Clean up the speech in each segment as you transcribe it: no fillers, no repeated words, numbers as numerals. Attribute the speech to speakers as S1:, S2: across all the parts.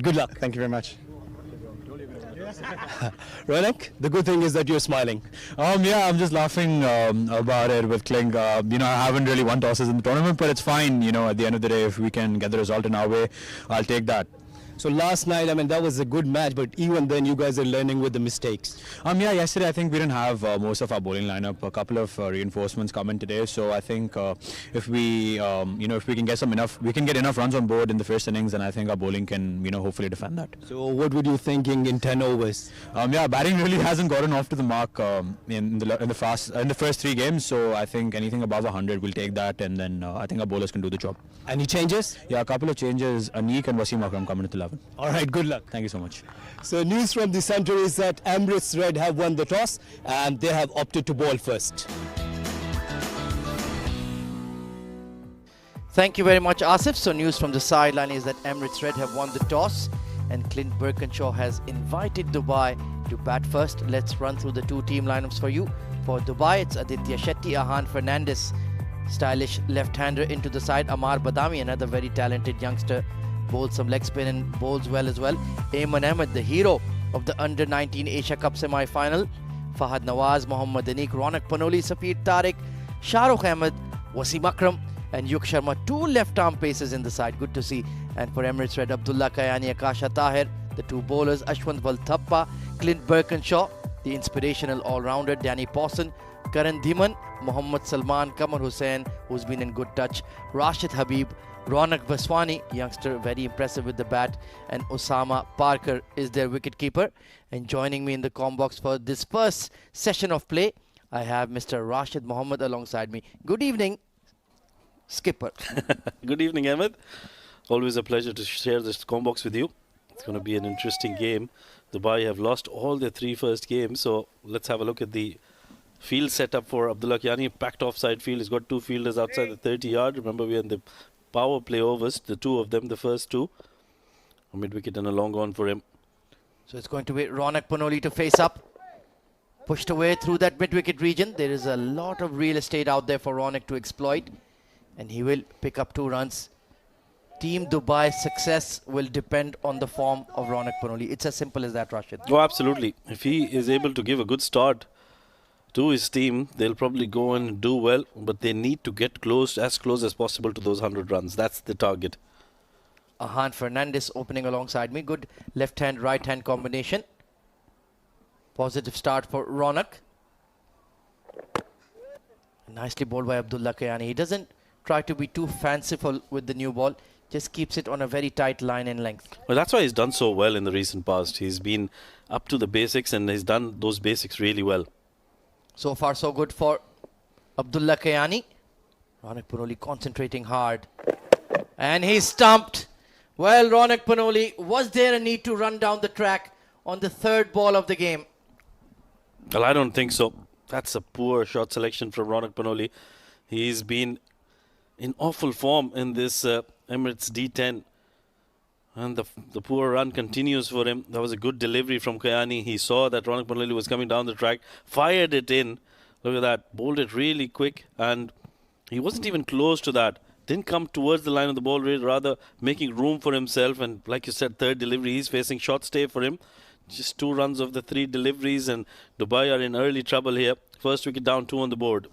S1: Good luck. Thank you very much. Ronak, the good thing is that you're smiling.
S2: Yeah, I'm just laughing about it with Kling. I haven't really won tosses in the tournament, but it's fine. At the end of the day, if we can get the result in our way, I'll take that.
S1: So last night, that was a good match, but even then you guys are learning with the mistakes.
S2: Yeah, yesterday I think we didn't have most of our bowling lineup. A couple of reinforcements come in today, so I think if we, if we can get we can get enough runs on board in the first innings, and I think our bowling can, hopefully defend that.
S1: So what would you thinking in 10 overs?
S2: Yeah, batting really hasn't gotten off to the mark in the first 3 games, so I think anything above 100 we'll take that, and then I think our bowlers can do the job.
S1: Any changes?
S2: Yeah, a couple of changes. Anik and Wasim Akram coming into 11.
S1: All right, good luck.
S2: Thank you so much.
S1: So news from the centre is that Emirates Red have won the toss and they have opted to bowl first.
S3: Thank you very much, Asif. So news from the sideline is that Emirates Red have won the toss and Clint Birkinshaw has invited Dubai to bat first. Let's run through the 2 team lineups for you. For Dubai, it's Aditya Shetty, Ahan Fernandez, stylish left-hander into the side. Amar Badami, another very talented youngster, bowls some leg spin and bowls well as well. Ayman Ahmed, the hero of the Under-19 Asia Cup semi-final. Fahad Nawaz, Mohammad Anik, Ronak Panoli, Safir Tariq, Shahrukh Ahmed, Wasim Akram and Yuk Sharma. 2 left-arm paces in the side. Good to see. And for Emirates Red, Abdullah Kayani, Akasha Tahir. The 2 bowlers, Ashwant Valthappa, Clint Birkinshaw, the inspirational all-rounder, Danny Pawson, Karan Dhiman, Mohammad Salman, Kamar Hussain, who's been in good touch, Rashid Habib, Ronak Vaswani, youngster, very impressive with the bat, and Osama Parker is their wicketkeeper. And joining me in the comm box for this first session of play, I have Mr. Rashid Mohammed alongside me. Good evening, skipper.
S4: Good evening, Ahmed. Always a pleasure to share this comm box with you. It's going to be an interesting game. Dubai have lost all their 3 first games, so let's have a look at the field setup for Abdullah Kiani. Packed offside field. He's got 2 fielders outside the 30-yard. Remember, we're in the power play overs, the 2 of them, the first 2. A mid-wicket and a long on for him.
S3: So it's going to be Ronak Panoli to face up. Pushed away through that mid-wicket region. There is a lot of real estate out there for Ronak to exploit. And he will pick up 2 runs. Team Dubai's success will depend on the form of Ronak Panoli. It's as simple as that, Rashid.
S4: Oh, absolutely. If he is able to give a good start to his team, they'll probably go and do well, but they need to get as close as possible to those 100 runs. That's the target.
S3: Ahan Fernandez opening alongside me. Good left-hand, right-hand combination. Positive start for Ronak. Nicely bowled by Abdullah Kayani. He doesn't try to be too fanciful with the new ball. Just keeps it on a very tight line and length.
S4: Well, that's why he's done so well in the recent past. He's been up to the basics and he's done those basics really well.
S3: So far, so good for Abdullah Kayani. Ronak Panoli concentrating hard. And he's stumped. Well, Ronak Panoli, was there a need to run down the track on the 3rd ball of the game?
S4: Well, I don't think so. That's a poor shot selection from Ronak Panoli. He's been in awful form in this Emirates D10. And the poor run continues for him. That was a good delivery from Kayani. He saw that Ronak Panoli was coming down the track, fired it in. Look at that. Bowled it really quick. And he wasn't even close to that. Didn't come towards the line of the ball, rather making room for himself. And like you said, 3rd delivery, he's facing short stay for him. Just 2 runs of the 3 deliveries. And Dubai are in early trouble here. First wicket down, 2 on the board.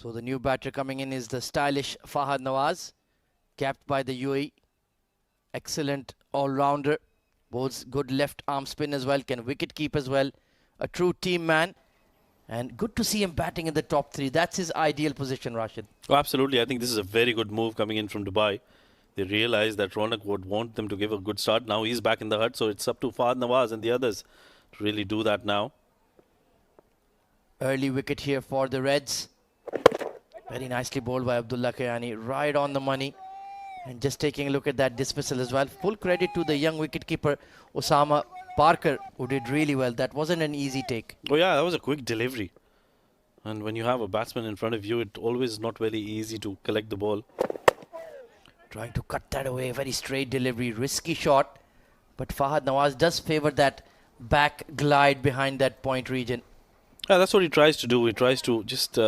S3: So the new batter coming in is the stylish Fahad Nawaz, capped by the UAE. Excellent all-rounder. Bowls good left arm spin as well, can wicket keep as well. A true team man. And good to see him batting in the top 3. That's his ideal position, Rashid.
S4: Oh, absolutely. I think this is a very good move coming in from Dubai. They realize that Ronak would want them to give a good start. Now he's back in the hut, so it's up to Fahad Nawaz and the others to really do that now.
S3: Early wicket here for the Reds. Very nicely bowled by Abdullah Kayani. Right on the money. And just taking a look at that dismissal as well. Full credit to the young wicketkeeper Osama Parker, who did really well. That wasn't an easy take.
S4: Oh yeah, that was a quick delivery. And when you have a batsman in front of you, it always not very easy to collect the ball.
S3: Trying to cut that away. Very straight delivery. Risky shot. But Fahad Nawaz does favour that back glide behind that point region.
S4: Yeah, that's what he tries to do. He tries to just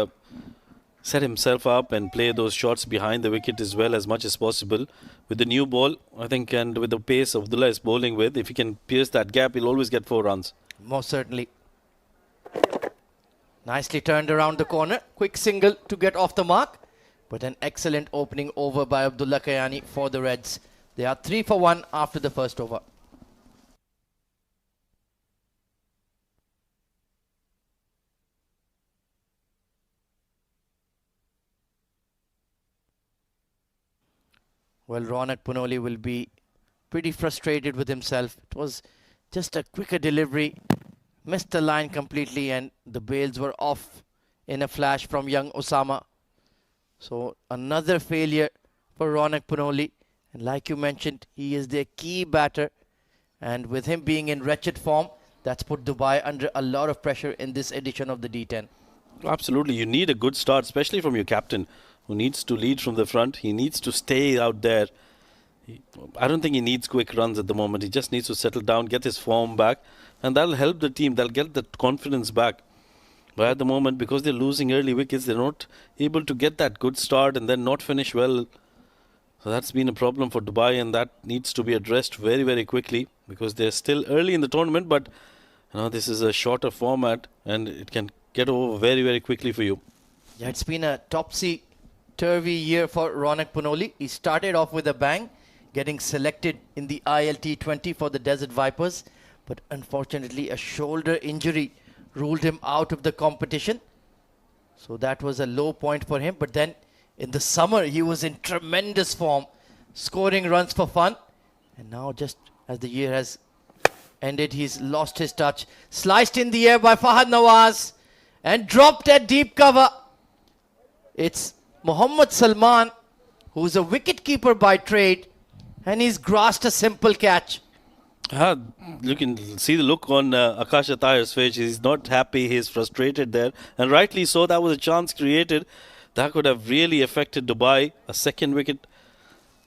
S4: set himself up and play those shots behind the wicket as well as much as possible. With the new ball, I think, and with the pace Abdullah is bowling with, if he can pierce that gap, he'll always get 4 runs.
S3: Most certainly. Nicely turned around the corner. Quick single to get off the mark. But an excellent opening over by Abdullah Kayani for the Reds. They are 3 for 1 after the first over. Well, Ronak Punoli will be pretty frustrated with himself. It was just a quicker delivery. Missed the line completely and the bails were off in a flash from young Osama. So another failure for Ronak Punoli. And like you mentioned, he is their key batter. And with him being in wretched form, that's put Dubai under a lot of pressure in this edition of the D10.
S4: Absolutely. You need a good start, especially from your captain, who needs to lead from the front. He needs to stay out there. I don't think he needs quick runs at the moment. He just needs to settle down, get his form back, and that'll help the team. They'll get the confidence back. But at the moment, because they're losing early wickets, they're not able to get that good start and then not finish well. So that's been a problem for Dubai, and that needs to be addressed very, very quickly because they're still early in the tournament. But this is a shorter format and it can get over very, very quickly for you.
S3: Yeah, it's been a topsy-turvy year for Ronak Punoli. He started off with a bang, getting selected in the ILT20 for the Desert Vipers. But unfortunately, a shoulder injury ruled him out of the competition. So that was a low point for him. But then in the summer, he was in tremendous form, scoring runs for fun. And now just as the year has ended, he's lost his touch. Sliced in the air by Fahad Nawaz and dropped at deep cover. It's Mohammad Salman, who's a wicketkeeper by trade, and he's grasped a simple catch.
S4: You can see the look on Akash Attayar's face. He's not happy. He's frustrated there. And rightly so. That was a chance created. That could have really affected Dubai. A second wicket.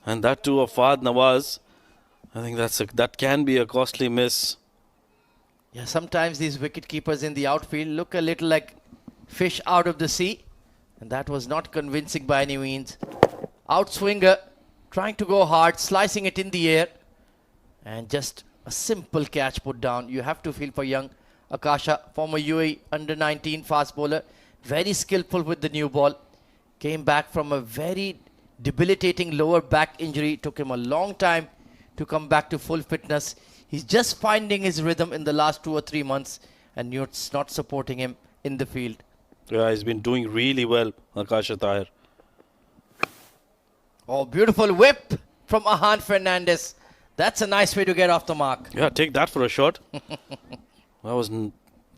S4: And that too of Fahad Nawaz. I think that can be a costly miss.
S3: Yeah, sometimes these wicket keepers in the outfield look a little like fish out of the sea. And that was not convincing by any means. Outswinger, trying to go hard, slicing it in the air. And just a simple catch put down. You have to feel for young Akasha, former UAE under-19 fast bowler. Very skillful with the new ball. Came back from a very debilitating lower back injury. Took him a long time to come back to full fitness. He's just finding his rhythm in the last 2 or 3 months. And it's not supporting him in the field.
S4: Yeah, he's been doing really well, Akash Attayar.
S3: Oh, beautiful whip from Ahan Fernandez. That's a nice way to get off the mark.
S4: Yeah, take that for a shot. That was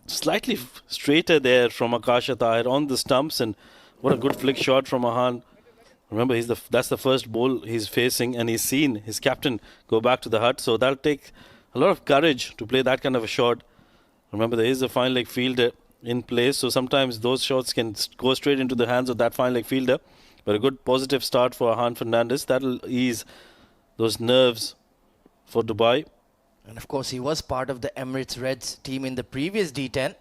S4: slightly straighter there from Akash Attayar on the stumps, and what a good flick shot from Ahan. Remember, that's the first ball he's facing, and he's seen his captain go back to the hut, so that'll take a lot of courage to play that kind of a shot. Remember, there is a fine leg fielder in place, so sometimes those shots can go straight into the hands of that fine leg fielder. But a good positive start for Ahan Fernandez. That'll ease those nerves for Dubai.
S3: And of course, he was part of the Emirates Reds team in the previous D10.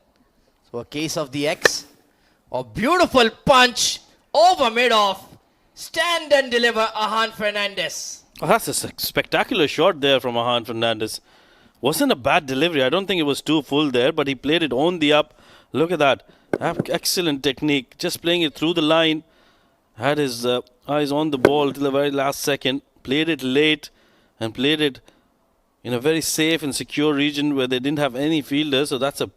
S3: So a case of the X. A beautiful punch over mid-off. Stand and deliver, Ahan Fernandez.
S4: Oh, that's a spectacular shot there from Ahan Fernandez. Wasn't a bad delivery. I don't think it was too full there, but he played it on the up. Look at that. Excellent technique. Just playing it through the line. Had his eyes on the ball till the very last second. Played it late and played it in a very safe and secure region where they didn't have any fielders. So that's a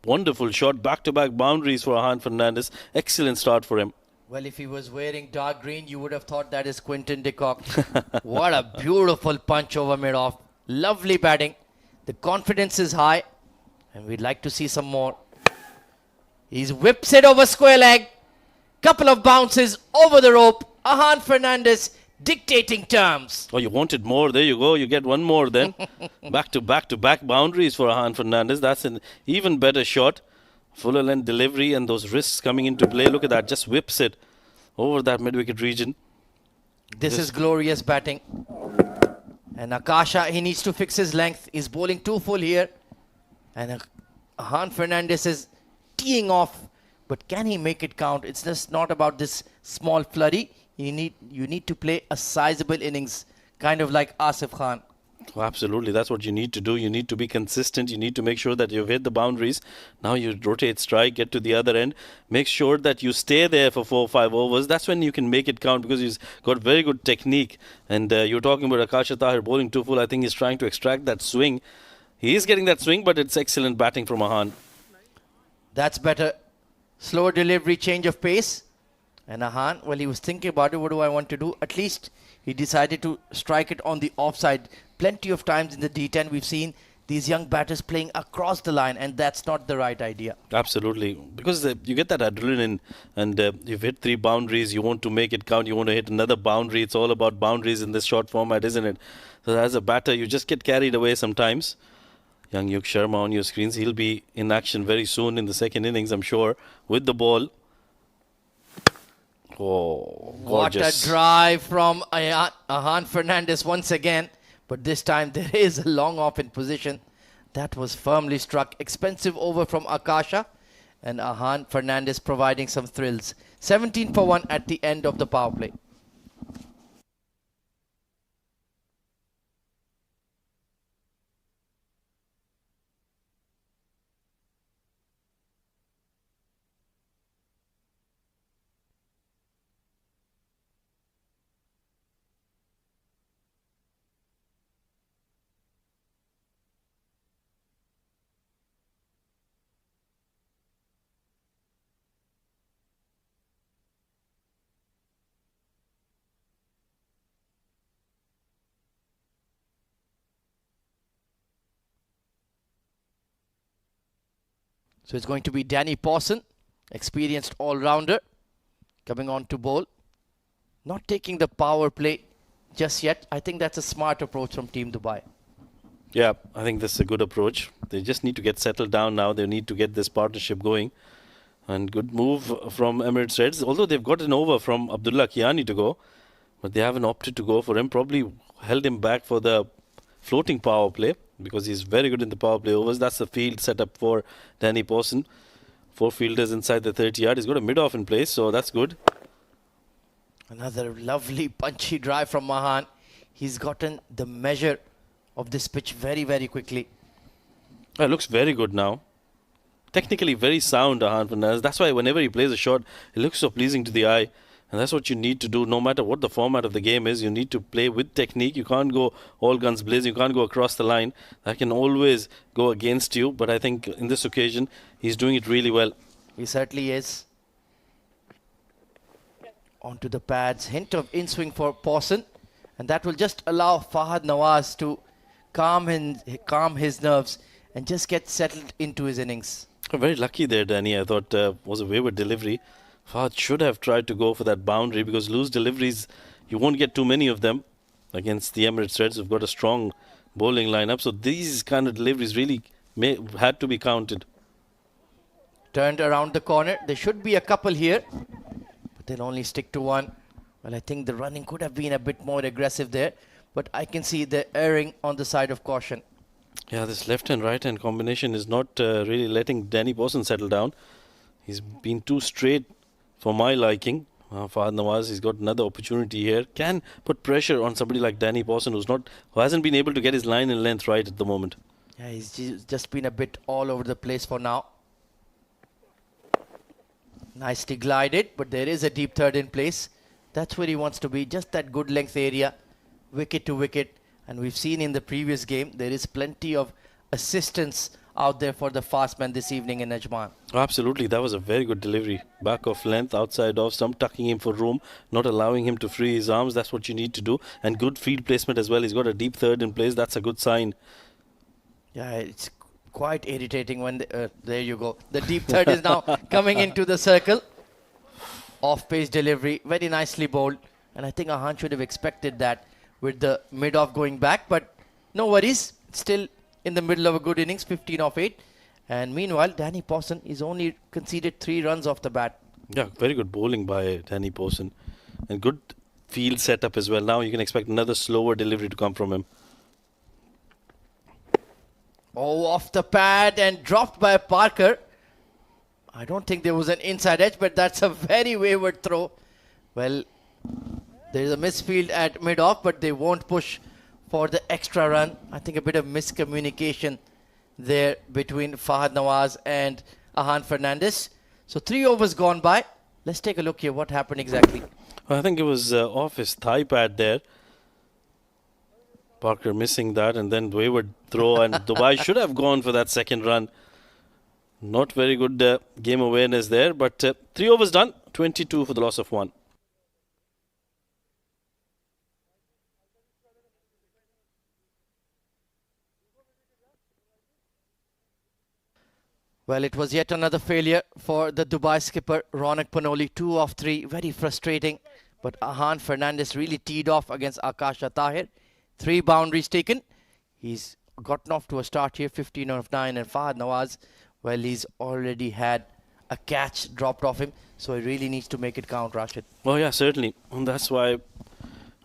S4: wonderful shot. Back-to-back boundaries for Ahan Fernandez. Excellent start for him.
S3: Well, if he was wearing dark green, you would have thought that is Quinton de Kock. What a beautiful punch over mid-off. Lovely batting. The confidence is high. And we'd like to see some more. He's whips it over square leg. Couple of bounces over the rope. Ahan Fernandez dictating terms.
S4: Oh, you wanted more. There you go. You get one more then. Back to back boundaries for Ajman Fernandez. That's an even better shot. Fuller length delivery and those wrists coming into play. Look at that. Just whips it over that mid-wicket region.
S3: This is glorious batting. And Akasha, he needs to fix his length. He's bowling too full here. And Ajman Fernandez is teeing off. But can he make it count? It's just not about this small flurry. You need to play a sizable innings, kind of like Asif Khan.
S4: Oh, absolutely. That's what you need to do. You need to be consistent. You need to make sure that you've hit the boundaries. Now you rotate strike, get to the other end. Make sure that you stay there for 4 or 5 overs. That's when you can make it count because he's got very good technique. And you're talking about Akasha Tahir bowling too full. I think he's trying to extract that swing. He is getting that swing, but it's excellent batting from Ajman.
S3: That's better. Slower delivery, change of pace. And Ajman, well, he was thinking about it. What do I want to do? At least he decided to strike it on the offside. Plenty of times in the D10 we've seen these young batters playing across the line, and that's not the right idea.
S4: Absolutely. Because you get that adrenaline and you've hit 3 boundaries. You want to make it count. You want to hit another boundary. It's all about boundaries in this short format, isn't it? So as a batter, you just get carried away sometimes. Young Yug Sharma on your screens. He'll be in action very soon in the second innings, I'm sure, with the ball. Oh, gorgeous.
S3: What a drive from Ajman Fernandez once again. But this time there is a long off in position. That was firmly struck. Expensive over from Akasha. And Ajman Fernandez providing some thrills. 17 for 1 at the end of the power play. So it's going to be Danny Pawson, experienced all-rounder, coming on to bowl. Not taking the power play just yet. I think that's a smart approach from Team Dubai.
S4: Yeah, I think this is a good approach. They just need to get settled down now. They need to get this partnership going. And good move from Emirates Reds. Although they've got an over from Abdullah Kiani to go, but they haven't opted to go for him. Probably held him back for the floating power play because he's very good in the power play overs. That's the field set up for Danny Pawson. 4 fielders inside the 30-yard. He's got a mid-off in place, so that's good.
S3: Another lovely punchy drive from Ajman. He's gotten the measure of this pitch very, very quickly.
S4: It looks very good now. Technically very sound, Ajman Fernandez. That's why whenever he plays a shot, it looks so pleasing to the eye. And that's what you need to do, no matter what the format of the game is. You need to play with technique. You can't go all guns blazing. You can't go across the line. That can always go against you. But I think in this occasion, he's doing it really well.
S3: He certainly is. Onto the pads. Hint of in-swing for Pawson. And that will just allow Fahad Nawaz to calm his nerves and just get settled into his innings.
S4: Very lucky there, Danny. I thought was a wayward delivery. Fahad should have tried to go for that boundary because loose deliveries, you won't get too many of them against the Emirates Reds, who've got a strong bowling lineup. So these kind of deliveries really had to be counted.
S3: Turned around the corner. There should be a couple here, but they'll only stick to one. Well, I think the running could have been a bit more aggressive there, but I can see the erring on the side of caution.
S4: Yeah, this left and right hand combination is not really letting Danny Pawson settle down. He's been too straight for my liking. Fahad Nawaz, he's got another opportunity here. Can put pressure on somebody like Danny Pawson, who hasn't been able to get his line and length right at the moment.
S3: Yeah, he's just been a bit all over the place for now. Nicely glided, but there is a deep third in place. That's where he wants to be, just that good length area, wicket to wicket. And we've seen in the previous game, there is plenty of assistance out there for the fast man this evening in Ajman.
S4: Absolutely, that was a very good delivery. Back of length, outside off stump, tucking him for room, not allowing him to free his arms. That's what you need to do. And good field placement as well. He's got a deep third in place. That's a good sign.
S3: Yeah, it's quite irritating when, there you go. The deep third is now coming into the circle. Off-pace delivery, very nicely bowled. And I think Ahan should have expected that with the mid-off going back. But no worries. Still in the middle of a good innings, 15 off 8. And meanwhile, Danny Pawson is only conceded 3 runs off the bat.
S4: Yeah, very good bowling by Danny Pawson. And good field setup as well. Now you can expect another slower delivery to come from him.
S3: Oh, off the pad and dropped by Parker. I don't think there was an inside edge, but that's a very wayward throw. Well, there is a misfield at mid-off, but they won't push for the extra run. I think a bit of miscommunication there between Fahad Nawaz and Ahan Fernandez. So 3 overs gone by. Let's take a look here. What happened exactly?
S4: I think it was off his thigh pad there. Parker missing that, and then wayward throw, and Dubai should have gone for that second run. Not very good game awareness there, but 3 overs done, 22 for the loss of 1.
S3: Well, it was yet another failure for the Dubai skipper, Ronak Panoli. 2 of 3, very frustrating. But Ahan Fernandez really teed off against Akasha Tahir. 3 boundaries taken. He's gotten off to a start here, 15 of 9. And Fahad Nawaz, well, he's already had a catch dropped off him. So he really needs to make it count, Rashid.
S4: Oh yeah, certainly. And that's why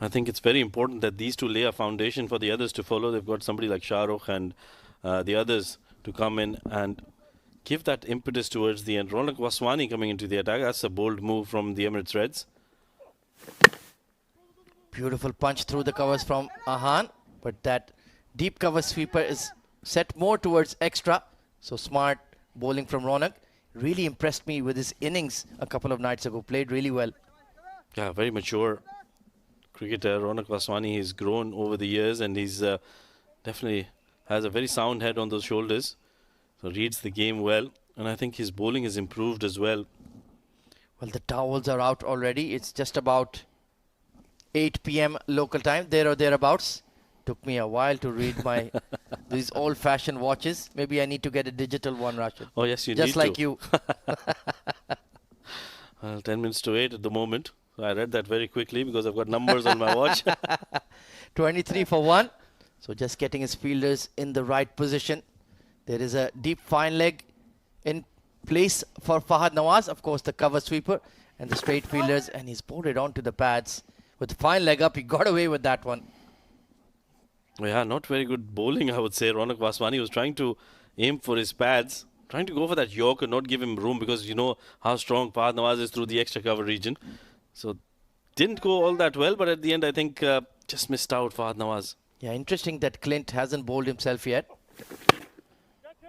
S4: I think it's very important that these two lay a foundation for the others to follow. They've got somebody like Shah Rukh and the others to come in and give that impetus towards the end. Ronak Vaswani coming into the attack. That's a bold move from the Emirates Reds.
S3: Beautiful punch through the covers from Ahan. But that deep cover sweeper is set more towards extra. So smart bowling from Ronak. Really impressed me with his innings a couple of nights ago. Played really well.
S4: Yeah, very mature cricketer. Ronak Vaswani has grown over the years, and he's definitely has a very sound head on those shoulders. So reads the game well, and I think his bowling has improved as well.
S3: Well, the towels are out already. It's just about 8 p.m. local time, there or thereabouts. Took me a while to read my these old-fashioned watches. Maybe I need to get a digital one, Rashid.
S4: Oh yes, you
S3: just
S4: need
S3: like
S4: to.
S3: you.
S4: Well, 10 minutes to 8 at the moment. So I read that very quickly because I've got numbers on my watch.
S3: 23 for 1. So just getting his fielders in the right position. There is a deep fine leg in place for Fahad Nawaz. Of course, the cover sweeper and the straight fielders. And he's pulled it onto the pads. With the fine leg up, he got away with that one.
S4: Yeah, not very good bowling, I would say. Ronak Vaswani was trying to aim for his pads. Trying to go for that Yorker, not give him room because you know how strong Fahad Nawaz is through the extra cover region. So, didn't go all that well. But at the end, I think just missed out Fahad Nawaz.
S3: Yeah, interesting that Clint hasn't bowled himself yet.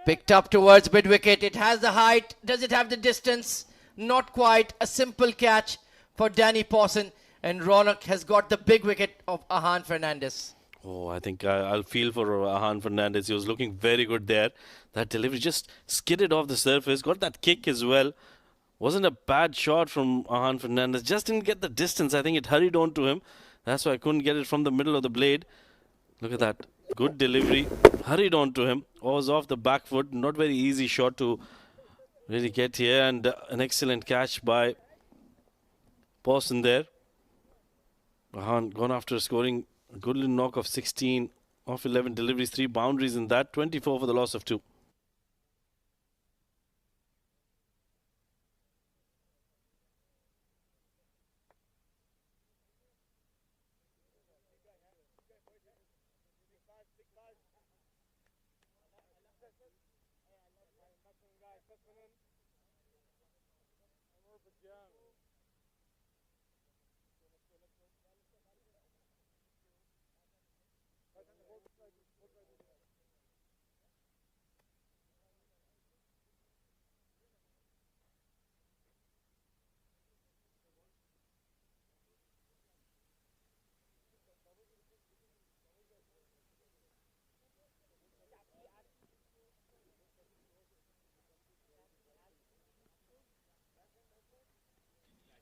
S3: Picked up towards mid-wicket. It has the height. Does it have the distance? Not quite. A simple catch for Danny Pawson. And Ronak has got the big wicket of Ahan Fernandez.
S4: Oh, I think I'll feel for Ahan Fernandez. He was looking very good there. That delivery just skidded off the surface. Got that kick as well. Wasn't a bad shot from Ahan Fernandez. Just didn't get the distance. I think it hurried on to him. That's why I couldn't get it from the middle of the blade. Look at that. Good delivery. Hurried on to him. Was off the back foot. Not very easy shot to really get here. And an excellent catch by Pawson there. Ahan gone after scoring a good little knock of 16 off 11 deliveries. 3 boundaries in that. 24 for the loss of 2.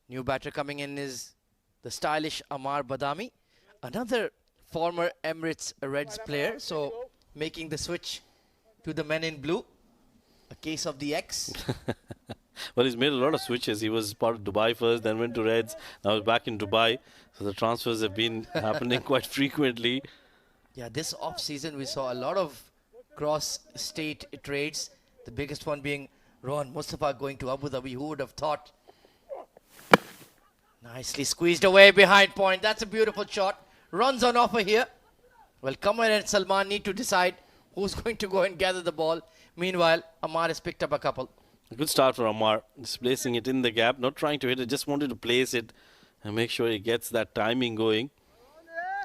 S3: New batter coming in is the stylish Amar Badami. Another former Emirates Reds player. So making the switch to the men in blue. A case of the X.
S4: Well, he's made a lot of switches. He was part of Dubai first, then went to Reds. Now he's back in Dubai. So the transfers have been happening quite frequently.
S3: Yeah, this off-season we saw a lot of cross-state trades. The biggest one being Ron Mustafa going to Abu Dhabi. Who would have thought? Nicely squeezed away behind point. That's a beautiful shot. Runs on offer here. Well, Kamal and Salman need to decide who's going to go and gather the ball. Meanwhile, Amar has picked up a couple.
S4: A good start for Amar. Just placing it in the gap, not trying to hit it, just wanted to place it and make sure he gets that timing going.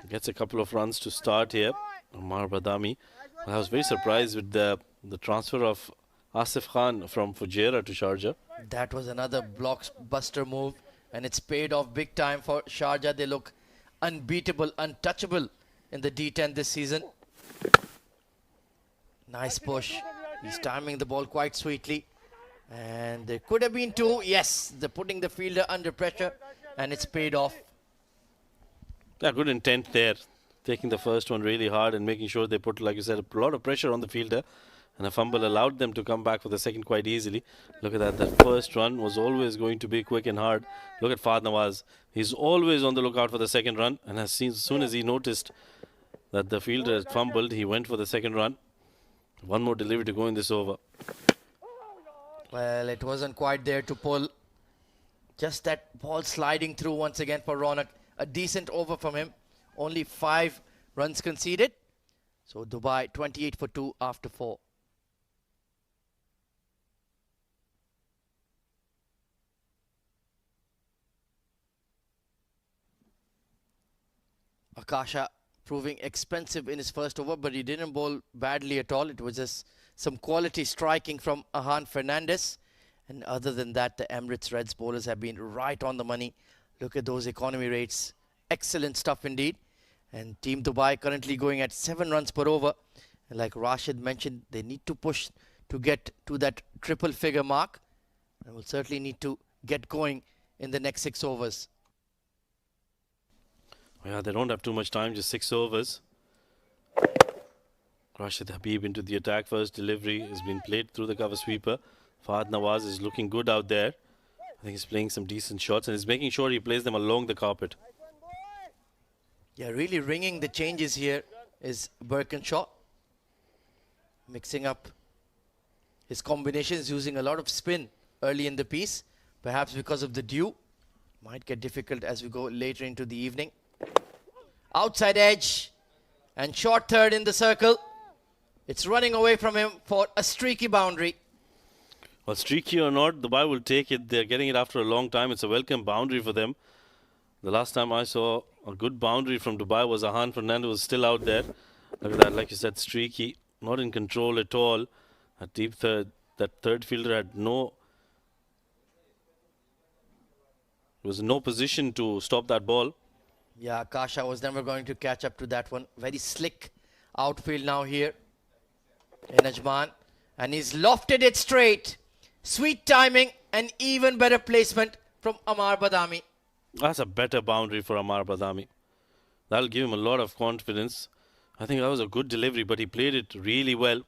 S4: Gets a couple of runs to start here. Amar Badami. Well, I was very surprised with the transfer of Asif Khan from Fujairah to Sharjah.
S3: That was another blockbuster move, and it's paid off big time for Sharjah. They look unbeatable, untouchable in the D10 this season. Nice push. He's timing the ball quite sweetly. And there could have been two. Yes, they're putting the fielder under pressure, and it's paid off.
S4: Yeah, good intent there. Taking the first one really hard and making sure they put, like you said, a lot of pressure on the fielder. And a fumble allowed them to come back for the second quite easily. Look at that. That first run was always going to be quick and hard. Look at Fahd Nawaz. He's always on the lookout for the second run. And as soon as he noticed that the fielder had fumbled, he went for the second run. One more delivery to go in this over.
S3: Well, it wasn't quite there to pull. Just that ball sliding through once again for Ronak. A decent over from him. Only 5 runs conceded. So Dubai 28 for 2 after 4. Akasha proving expensive in his first over, but he didn't bowl badly at all. It was just some quality striking from Ahan Fernandez. And other than that, the Emirates Reds bowlers have been right on the money. Look at those economy rates. Excellent stuff indeed. And Team Dubai currently going at 7 runs per over. And like Rashid mentioned, they need to push to get to that triple figure mark. And will certainly need to get going in the next 6 overs.
S4: Yeah, they don't have too much time, just 6 overs. Rashid Habib into the attack. First delivery has been played through the cover sweeper. Fahd Nawaz is looking good out there. I think he's playing some decent shots and he's making sure he plays them along the carpet.
S3: Yeah, really ringing the changes here is Birkinshaw. Mixing up his combinations, using a lot of spin early in the piece. Perhaps because of the dew. Might get difficult as we go later into the evening. Outside edge. And short third in the circle. It's running away from him for a streaky boundary.
S4: Well, streaky or not, Dubai will take it. They're getting it after a long time. It's a welcome boundary for them. The last time I saw a good boundary from Dubai was Ahan Fernandez was still out there. Look at that, like you said, streaky. Not in control at all. A deep third. That third fielder had no position to stop that ball.
S3: Yeah, Kasha was never going to catch up to that one. Very slick outfield now here in Ajman. And he's lofted it straight. Sweet timing and even better placement from Amar Badami.
S4: That's a better boundary for Amar Badami. That'll give him a lot of confidence. I think that was a good delivery, but he played it really well.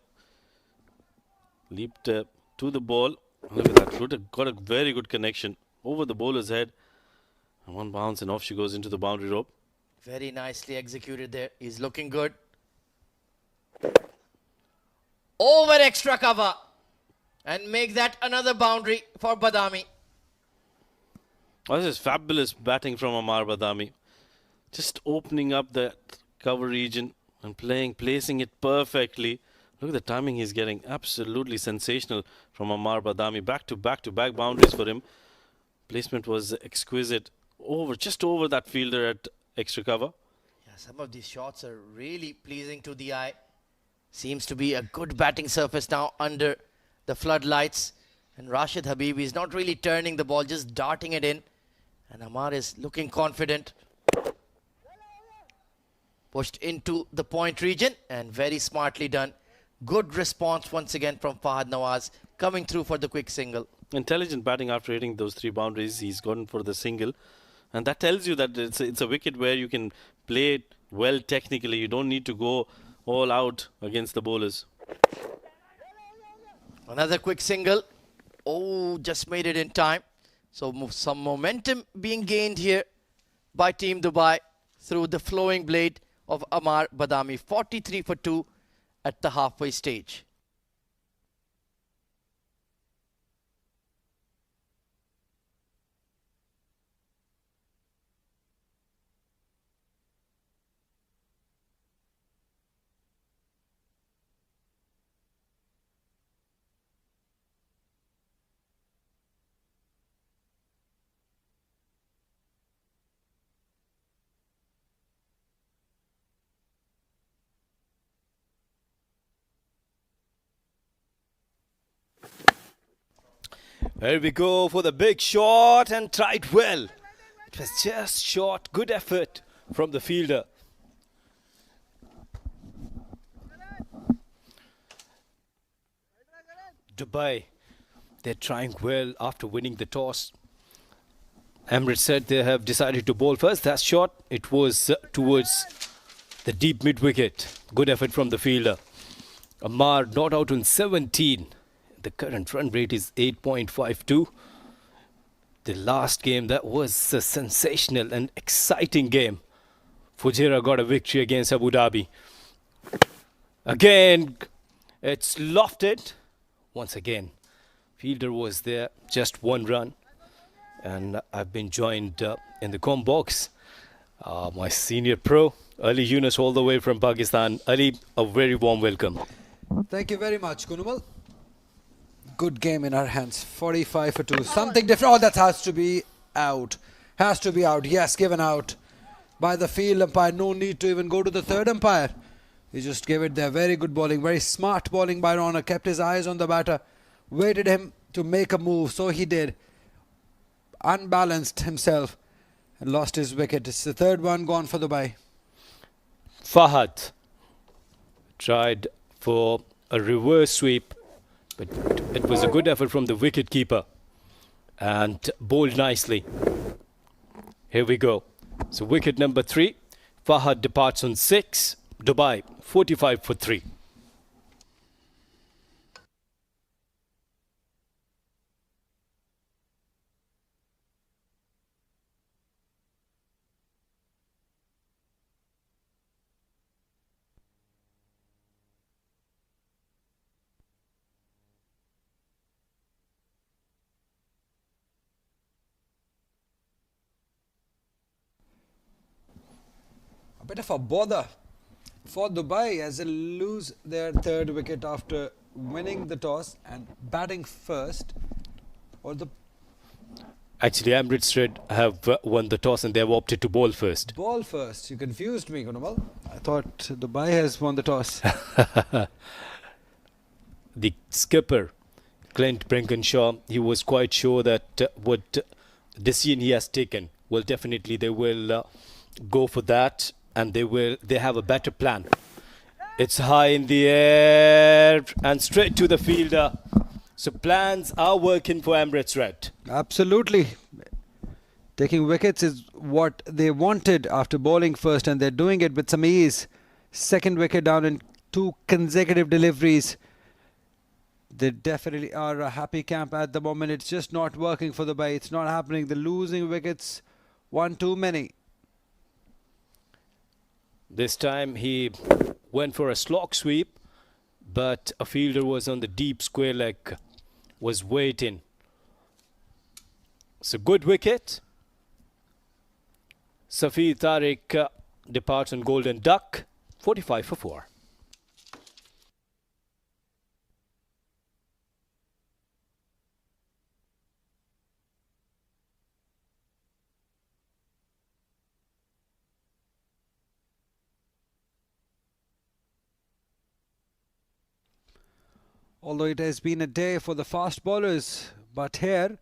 S4: Leaped to the ball. Look at that. Got a very good connection over the bowler's head. And one bounce and off she goes into the boundary rope.
S3: Very nicely executed there. He's looking good. Over extra cover. And make that another boundary for Badami.
S4: Oh, this is fabulous batting from Amar Badami. Just opening up that cover region and placing it perfectly. Look at the timing he's getting. Absolutely sensational from Amar Badami. Back to back boundaries for him. Placement was exquisite. Just over that fielder at extra cover.
S3: Yeah, some of these shots are really pleasing to the eye. Seems to be a good batting surface now under the floodlights. And Rashid Habib is not really turning the ball, just darting it in. And Amar is looking confident. Pushed into the point region and very smartly done. Good response once again from Fahd Nawaz, coming through for the quick single.
S4: Intelligent batting after hitting those 3 boundaries. He's gone for the single. And that tells you that it's a wicket where you can play it well technically. You don't need to go all out against the bowlers.
S3: Another quick single Oh, just made it in time. So some momentum being gained here by Team Dubai through the flowing blade of Amar Badami. 43 for 2 at the halfway stage.
S1: Here we go for the big shot and tried well. It was just short. Good effort from the fielder. Dubai, they're trying well after winning the toss. Emirates said they have decided to bowl first. That shot, it was towards the deep mid-wicket. Good effort from the fielder. Amar not out on 17. The current run rate is 8.52. The last game, that was a sensational and exciting game. Fujairah got a victory against Abu Dhabi. Again, it's lofted. Once again, fielder was there, just one run. And I've been joined in the com box. My senior pro, Ali Yunus, all the way from Pakistan. Ali, a very warm welcome.
S5: Thank you very much, Kunumal. Good game in our hands. 45 for 2. Something different. Oh, that has to be out. Has to be out. Yes, given out by the field umpire. No need to even go to the third umpire. He just gave it there. Very good bowling. Very smart bowling by Ronak. Kept his eyes on the batter. Waited him to make a move. So he did. Unbalanced himself and lost his wicket. It's the third one gone for Dubai.
S1: Fahad tried for a reverse sweep, but it was a good effort from the wicket keeper and bowled nicely. Here we go. So wicket number 3. Fahad departs on 6. Dubai 45 for 3.
S5: A bit of a bother for Dubai as they lose their third wicket after winning the toss and batting first.
S1: Actually, Emirates Red have won the toss and they have opted to bowl first.
S5: Ball first. You confused me, Kunamal. I thought Dubai has won the toss.
S1: The skipper, Clint Brinkenshaw, he was quite sure that what decision he has taken, well, definitely they will go for that, and they have a better plan. It's high in the air and straight to the fielder. So plans are working for Emirates Red.
S5: Absolutely. Taking wickets is what they wanted after bowling first, and they're doing it with some ease. Second wicket down in 2 consecutive deliveries. They definitely are a happy camp at the moment. It's just not working for the Dubai. It's not happening. They're losing wickets. One too many.
S1: This time he went for a slog sweep, but a fielder was on the deep square leg, was waiting. So good wicket. Safi Tariq departs on golden duck, 45 for 4.
S5: Although it has been a day for the fast bowlers, but here,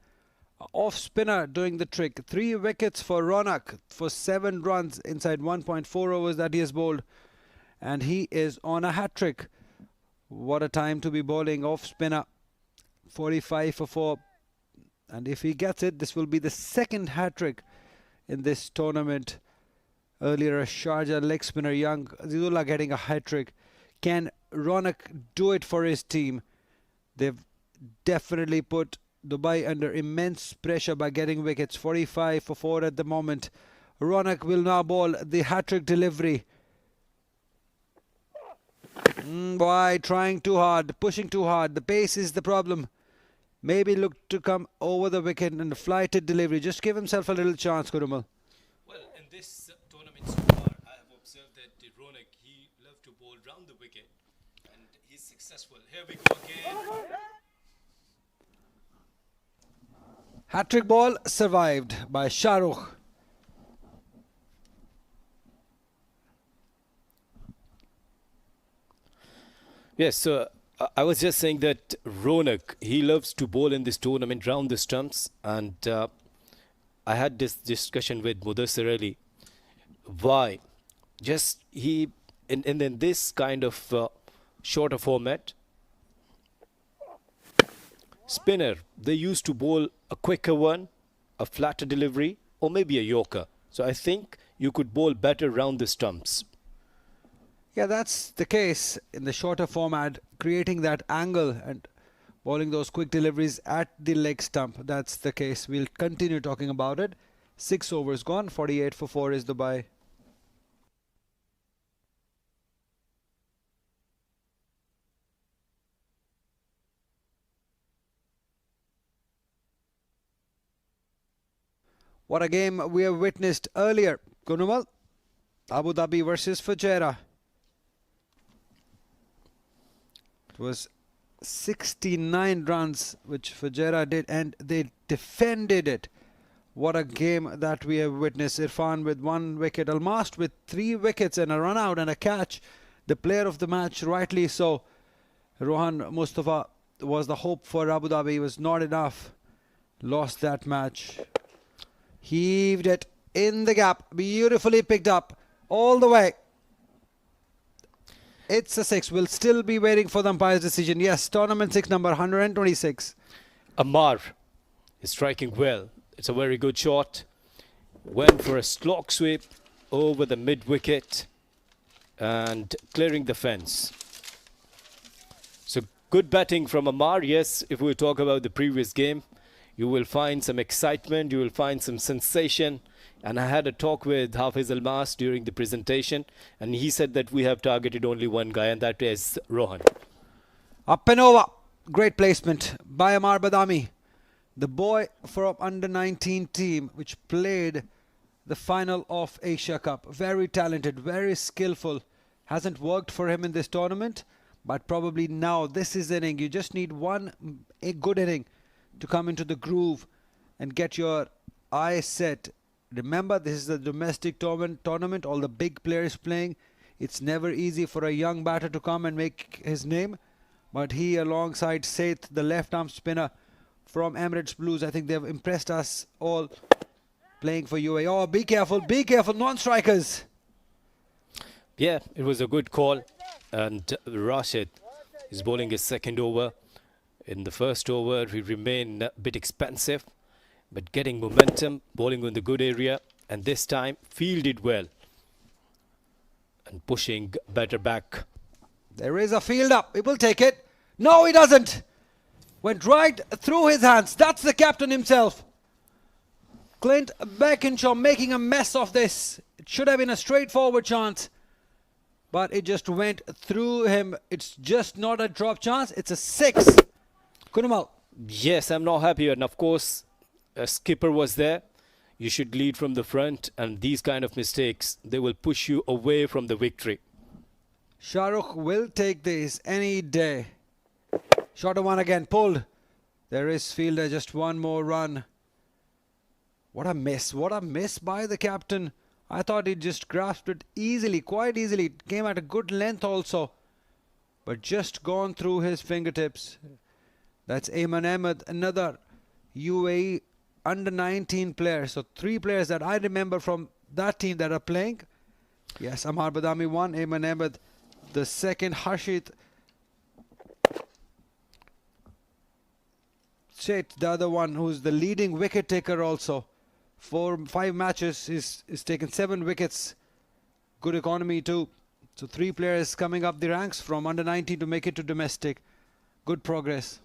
S5: off spinner doing the trick. 3 wickets for Ronak for 7 runs inside 1.4 overs that he has bowled, and he is on a hat trick. What a time to be bowling off spinner. 45 for 4, and if he gets it, this will be the second hat trick in this tournament. Earlier, a Sharjah leg spinner, young Azizullah, getting a hat trick. Can Ronak do it for his team? They've definitely put Dubai under immense pressure by getting wickets. 45 for 4 at the moment. Ronak will now bowl the hat-trick delivery. Why? Trying too hard, pushing too hard. The pace is the problem. Maybe look to come over the wicket and flighted delivery. Just give himself a little chance, Kurumal.
S1: Well, in this tournament so far, I have observed that Ronak, he loved to bowl round the wicket, and he's successful. Here we go again.
S5: Hat-trick ball survived by Shahrukh.
S1: Yes, so I was just saying that Ronak, he loves to bowl in this tournament round the stumps, and I had this discussion with Mudassir Ali. Why? Just he in this kind of shorter format, spinner, they used to bowl a quicker one, a flatter delivery, or maybe a yorker. So I think you could bowl better round the stumps.
S5: Yeah, that's the case in the shorter format, creating that angle and bowling those quick deliveries at the leg stump. That's the case. We'll continue talking about it. 6 overs gone, 48 for 4 is Dubai. What a game we have witnessed earlier. Gunumal, Abu Dhabi versus Fujairah. It was 69 runs which Fujairah did, and they defended it. What a game that we have witnessed. Irfan with 1 wicket, Almast with 3 wickets and a run out and a catch. The player of the match, rightly so. Rohan Mustafa was the hope for Abu Dhabi. It was not enough. Lost that match. Heaved it in the gap. Beautifully picked up all the way. It's a 6. We'll still be waiting for the umpire's decision. Yes, tournament 6 number 126.
S1: Amar is striking well. It's a very good shot. Went for a slog sweep over the mid wicket and clearing the fence. So good batting from Amar. Yes, if we talk about the previous game, you will find some excitement, you will find some sensation. And I had a talk with Hafiz Almas during the presentation, and he said that we have targeted only one guy, and that is Rohan.
S5: Up and over. Great placement by Amar Badami. The boy from under 19 team which played the final of Asia Cup. Very talented, very skillful. Hasn't worked for him in this tournament, but probably now this is the inning. You just need a good inning to come into the groove and get your eyes set. Remember, this is a domestic tournament, all the big players playing. It's never easy for a young batter to come and make his name. But he, alongside Saith, the left-arm spinner from Emirates Blues, I think they've impressed us all playing for UAE. Oh, be careful, non-strikers.
S1: Yeah, it was a good call. And Rashid is bowling his second over. In the first over, he remained a bit expensive, but getting momentum, bowling in the good area, and this time fielded well and pushing better back.
S5: There is a field up. He will take it. No, he doesn't. Went right through his hands. That's the captain himself. Clint Beckinshaw making a mess of this. It should have been a straightforward chance, but it just went through him. It's just not a drop chance. It's a 6. Kunumal.
S1: Yes, I'm not happy. And of course, a skipper was there. You should lead from the front, and these kind of mistakes, they will push you away from the victory.
S5: Shahrukh will take this any day. Shorter one again, pulled. There is fielder, just one more run. What a miss by the captain. I thought he just grasped it easily, quite easily. It came at a good length also, but just gone through his fingertips. That's Ayman Ahmed, another UAE under 19 players. So 3 players that I remember from that team that are playing. Yes, Amar Badami 1, Ayman Ahmed the second, Harshit Seth, the other one, who's the leading wicket taker also. 5 matches, he's taken 7 wickets. Good economy too. So 3 players coming up the ranks from under 19 to make it to domestic. Good progress.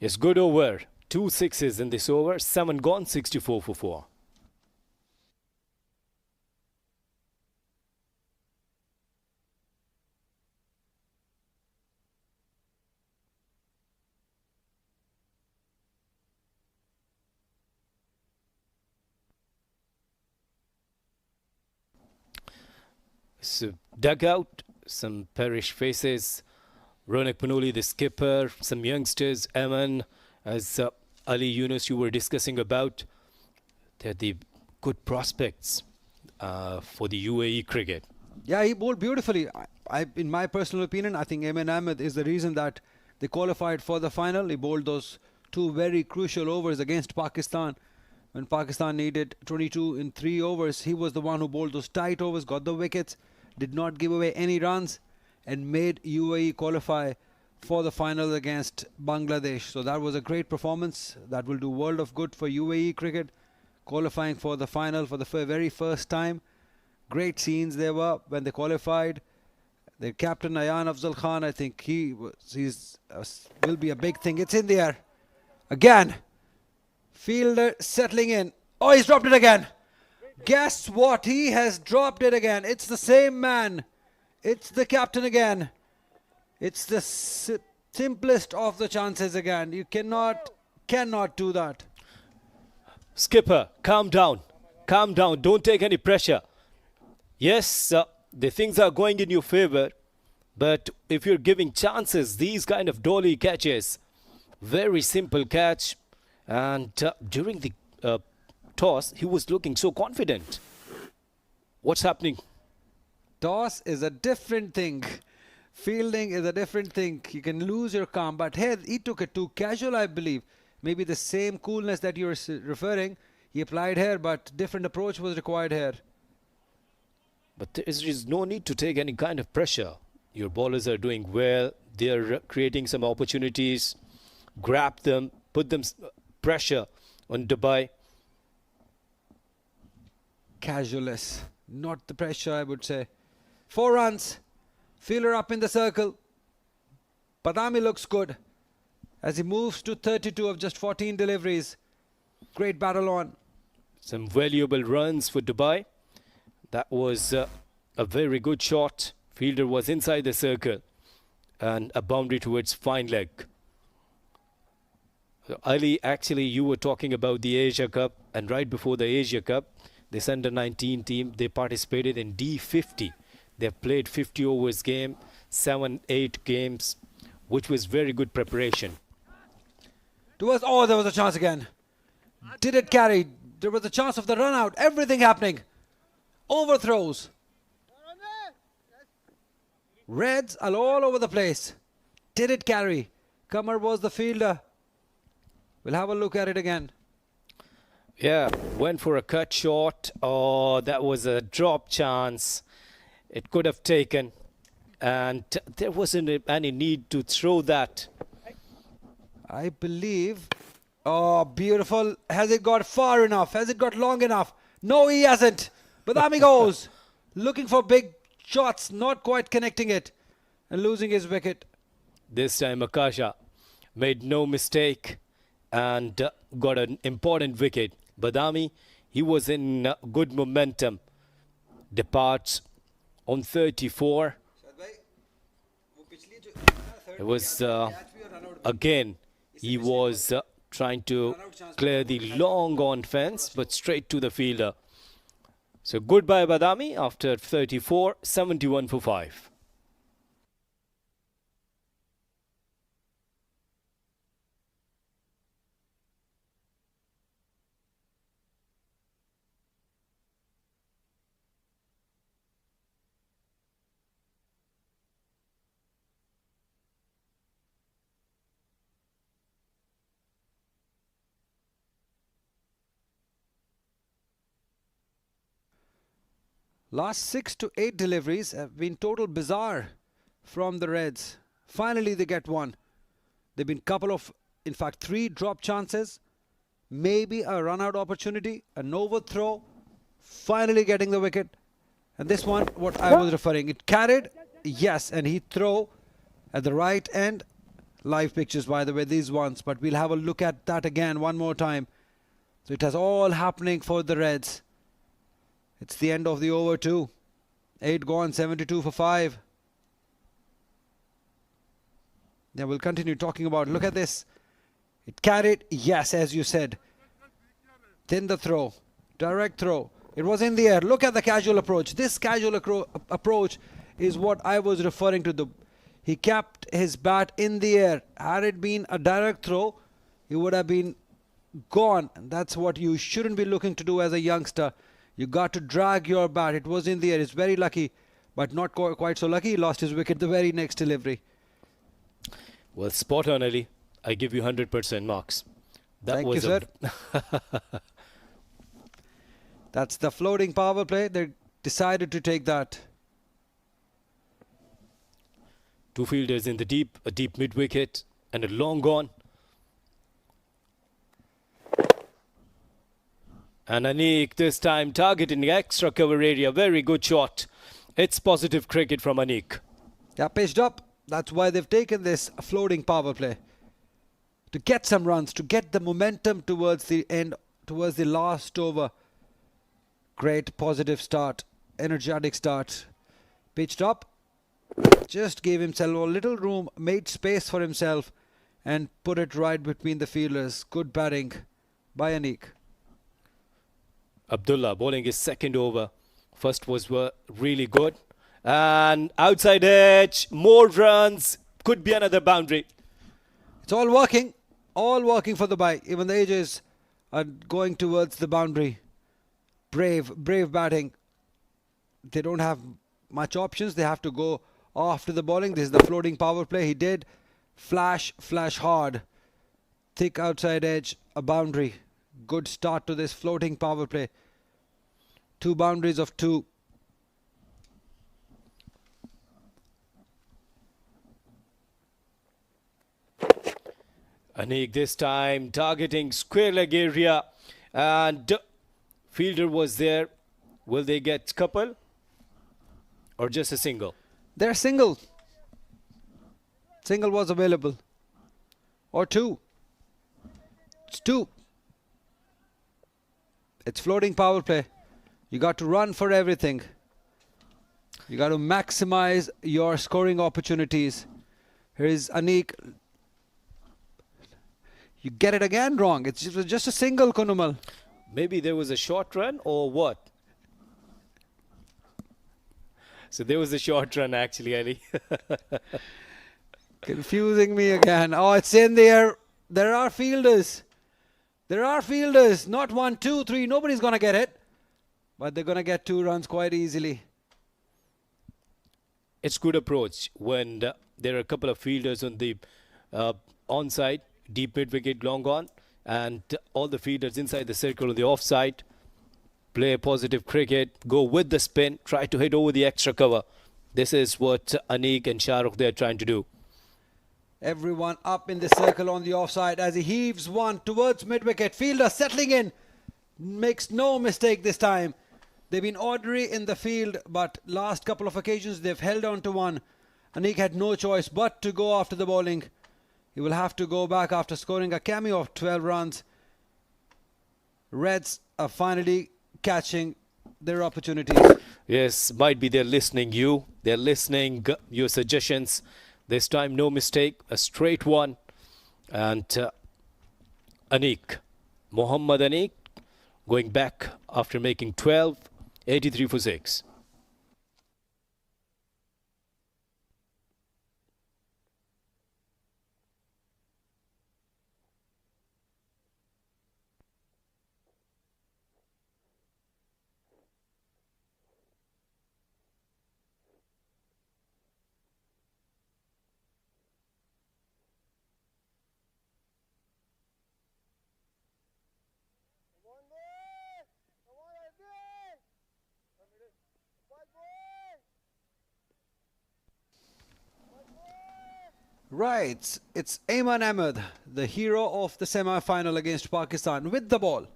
S1: It's good over. 2 sixes in this over. 7 gone, 64 for 4. So dugout, some Parish faces. Ronak Panoli, the skipper, some youngsters, Emman, as Ali Yunus you were discussing about. They're the good prospects for the UAE cricket.
S5: Yeah, he bowled beautifully. In my personal opinion, I think Aiman Ahmed is the reason that they qualified for the final. He bowled those 2 very crucial overs against Pakistan. When Pakistan needed 22 in 3 overs, he was the one who bowled those tight overs, got the wickets, did not give away any runs, and made UAE qualify for the final against Bangladesh. So that was a great performance. That will do world of good for UAE cricket, qualifying for the final for the very first time. Great scenes there were when they qualified. Their captain Ayan Afzal Khan, I think he's will be a big thing. It's in the air again. Fielder settling in. Oh, he's dropped it again. Guess what? He has dropped it again. It's the same man. It's the captain again. It's the simplest of the chances again. You cannot do that.
S1: Skipper, calm down. Calm down. Don't take any pressure. Yes, the things are going in your favor. But if you're giving chances, these kind of dolly catches, very simple catch. And during the toss, he was looking so confident. What's happening?
S5: Toss is a different thing. Fielding is a different thing. You can lose your calm. But here, he took it too casual, I believe. Maybe the same coolness that you're referring, he applied here, but different approach was required here.
S1: But there is no need to take any kind of pressure. Your bowlers are doing well. They're creating some opportunities. Grab them, put them pressure on Dubai.
S5: Casualness, not the pressure, I would say. 4 runs. Fielder up in the circle. Badami looks good as he moves to 32 of just 14 deliveries. Great battle on.
S1: Some valuable runs for Dubai. That was a very good shot. Fielder was inside the circle and a boundary towards fine leg. So Ali, actually you were talking about the Asia Cup, and right before the Asia Cup, this under-19 team, they participated in D50. They've played 50 overs game, 7-8 games, which was very good preparation.
S5: Oh, there was a chance again. Did it carry? There was a chance of the run out. Everything happening. Overthrows. Reds are all over the place. Did it carry? Kamar was the fielder. We'll have a look at it again.
S1: Yeah, went for a cut shot. Oh, that was a drop chance. It could have taken. And there wasn't any need to throw that.
S5: I believe. Oh, beautiful. Has it got far enough? Has it got long enough? No, he hasn't. Badami goes. Looking for big shots. Not quite connecting it. And losing his wicket.
S1: This time Akasha made no mistake and got an important wicket. Badami, he was in good momentum. Departs on 34. It was again, he was trying to clear the long on fence, but straight to the fielder. So goodbye Badami after 34, 71 for 5.
S5: Last 6 to 8 deliveries have been total bizarre from the Reds. Finally they get one. They've been couple of, in fact 3 drop chances, maybe a run out opportunity, an overthrow, finally getting the wicket. And this one, what I was referring, it carried, yes, and he throw at the right end, live pictures, by the way, these ones, but we'll have a look at that again one more time. So it has all happening for the Reds. It's the end of the over too. 8 gone, 72 for 5. Yeah, we'll continue talking about. Look at this. It carried, yes, as you said. Then the throw, direct throw. It was in the air. Look at the casual approach. This casual approach is what I was referring to. He kept his bat in the air. Had it been a direct throw, he would have been gone. That's what you shouldn't be looking to do as a youngster. You got to drag your bat. It was in the air. It's very lucky, but not quite so lucky. He lost his wicket the very next delivery.
S1: Well, spot on, Ali. I give you 100% marks.
S5: Thank you, sir. That's the floating power play. They decided to take that.
S1: Two fielders in the a deep mid-wicket and a long gone. And Anik this time targeting the extra cover area. Very good shot. It's positive cricket from Anik.
S5: Yeah, pitched up. That's why they've taken this floating power play. To get some runs, to get the momentum towards the end, towards the last over. Great positive start. Energetic start. Pitched up. Just gave himself a little room, made space for himself and put it right between the fielders. Good batting by Anik.
S1: Abdullah bowling his second over. First was really good. And outside edge, more runs. Could be another boundary.
S5: It's all working for the bye. Even the edges are going towards the boundary. Brave batting. They don't have much options. They have to go after the bowling. This is the floating power play. He did flash hard. Thick outside edge, a boundary. Good start to this floating power play. 2 boundaries of 2.
S1: Anik this time targeting square leg area and fielder was there. Will they get couple or just a single?
S5: They're single. Single was available. Or 2. It's 2. It's floating power play. You got to run for everything. You got to maximize your scoring opportunities. Here is Anik. You get it again wrong. It was just a single, Kunumal.
S1: Maybe there was a short run or what? So there was a short run actually, Ali.
S5: Confusing me again. Oh, it's in there. There are fielders. There are fielders. Not 1, 2, 3. Nobody's going to get it. But they're going to get 2 runs quite easily.
S1: It's good approach when there are a couple of fielders on the onside, deep mid-wicket, long on, and all the fielders inside the circle on the offside. Play positive cricket, go with the spin, try to hit over the extra cover. This is what Anik and Shahrukh they're trying to do.
S5: Everyone up in the circle on the offside as he heaves one towards mid-wicket. Fielder settling in. Makes no mistake this time. They've been ordinary in the field, but last couple of occasions they've held on to one. Anik had no choice but to go after the bowling. He will have to go back after scoring a cameo of 12 runs. Reds are finally catching their opportunities.
S1: Yes, might be they're listening you. They're listening your suggestions. This time no mistake, a straight one. And Anik, Mohammad Anik, going back after making 12, 83 for 6.
S5: Right, it's Ayman Ahmed, the hero of the semi-final against Pakistan with the ball.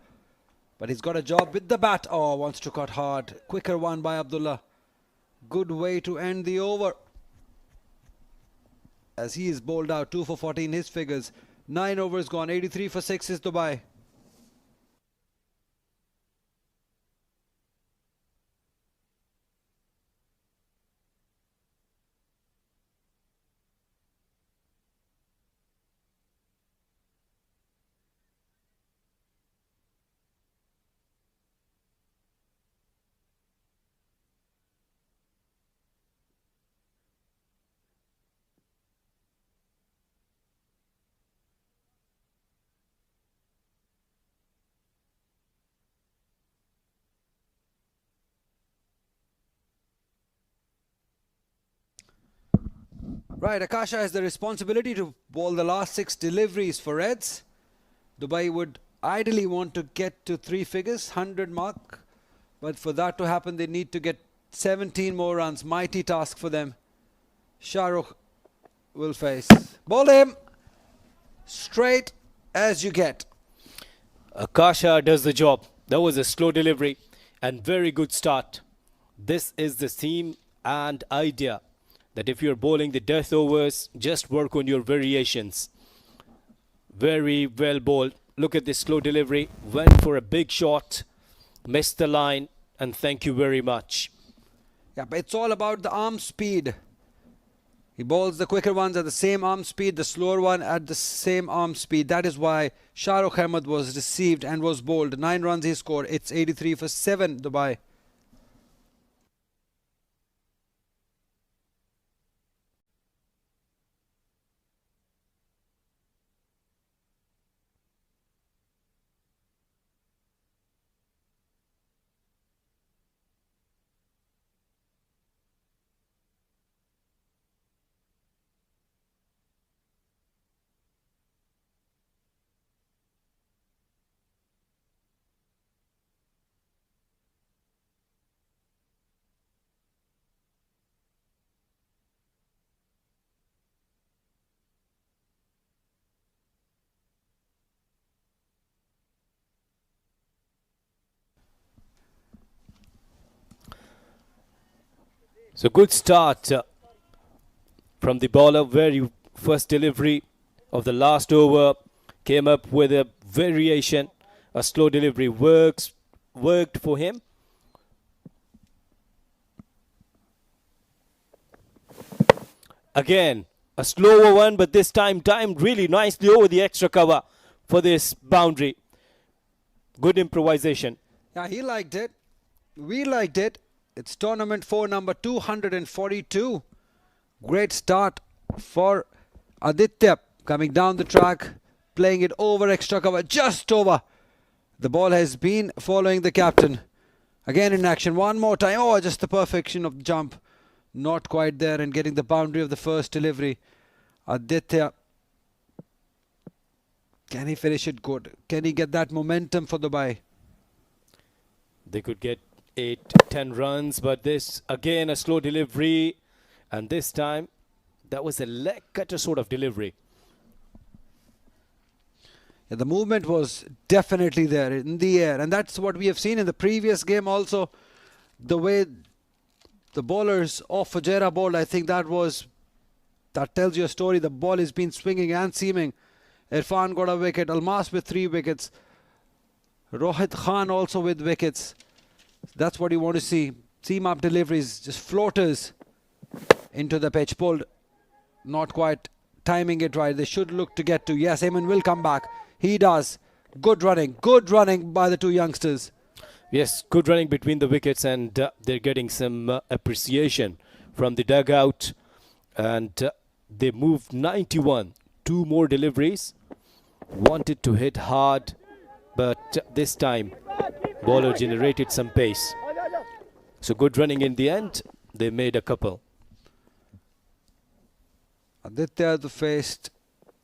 S5: But he's got a job with the bat. Oh, wants to cut hard. Quicker one by Abdullah. Good way to end the over. as he is bowled out. 2 for 14 his figures. 9 overs gone. 83 for 6 is Dubai. Right, Akasha has the responsibility to bowl the last 6 deliveries for Reds. Dubai would ideally want to get to 3 figures, 100 mark. But for that to happen, they need to get 17 more runs. Mighty task for them. Shahrukh will face. Ball him. Straight as you get.
S1: Akasha does the job. That was a slow delivery and very good start. This is the theme and idea, that if you're bowling the death overs, just work on your variations. Very well bowled. Look at this slow delivery. Went for a big shot. Missed the line. And thank you very much.
S5: Yeah, but it's all about the arm speed. He bowls the quicker ones at the same arm speed, the slower one at the same arm speed. That is why Shahrukh Ahmed was received and was bowled. 9 runs he scored. It's 83 for 7, Dubai.
S1: So good start from the bowler. Very first delivery of the last over. Came up with a variation. A slow delivery worked for him. Again, a slower one, but this time timed really nicely over the extra cover for this boundary. Good improvisation.
S5: Yeah, he liked it. We liked it. It's tournament 4 number 242. Great start for Aditya. Coming down the track, playing it over extra cover, just over. The ball has been following the captain. Again in action, one more time. Oh, just the perfection of the jump. Not quite there, and getting the boundary of the first delivery. Aditya, can he finish it good? Can he get that momentum for Dubai?
S1: They could get 8-10 runs, but this again a slow delivery, and this time that was a leg cutter sort of delivery.
S5: Yeah, the movement was definitely there in the air, and that's what we have seen in the previous game also. The way the bowlers off Fujairah bowled, I think that tells you a story. The ball has been swinging and seaming. Irfan got a wicket, Almas with 3 wickets, Rohit Khan also with wickets. That's what you want to see. Seam up deliveries, just floaters into the pitch. Pulled, not quite timing it right. They should look to get to. Yes, Ajman will come back. He does. Good running by the 2 youngsters.
S1: Yes, good running between the wickets, and they're getting some appreciation from the dugout. And they moved 91. 2 more deliveries. Wanted to hit hard, but this time bowler generated some pace. So good running in the end. They made a couple.
S5: Aditya faced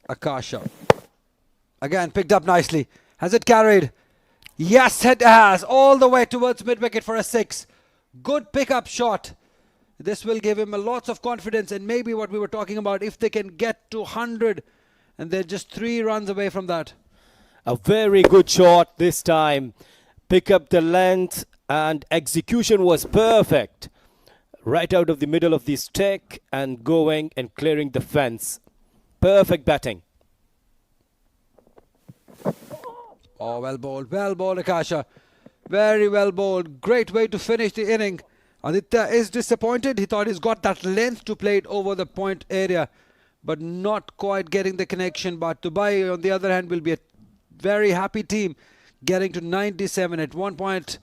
S5: Akasha. Again, picked up nicely. Has it carried? Yes, it has. All the way towards mid-wicket for a 6. Good pick-up shot. This will give him a lots of confidence, and maybe what we were talking about, if they can get to 100, and they're just 3 runs away from that.
S1: A very good shot this time. Pick up the length, and execution was perfect. Right out of the middle of the stick and going and clearing the fence. Perfect batting.
S5: Oh, well bowled, Akasha. Very well bowled. Great way to finish the inning. Aditya is disappointed. He thought he's got that length to play it over the point area, but not quite getting the connection. But Dubai, on the other hand, will be a very happy team, getting to 97. At one point,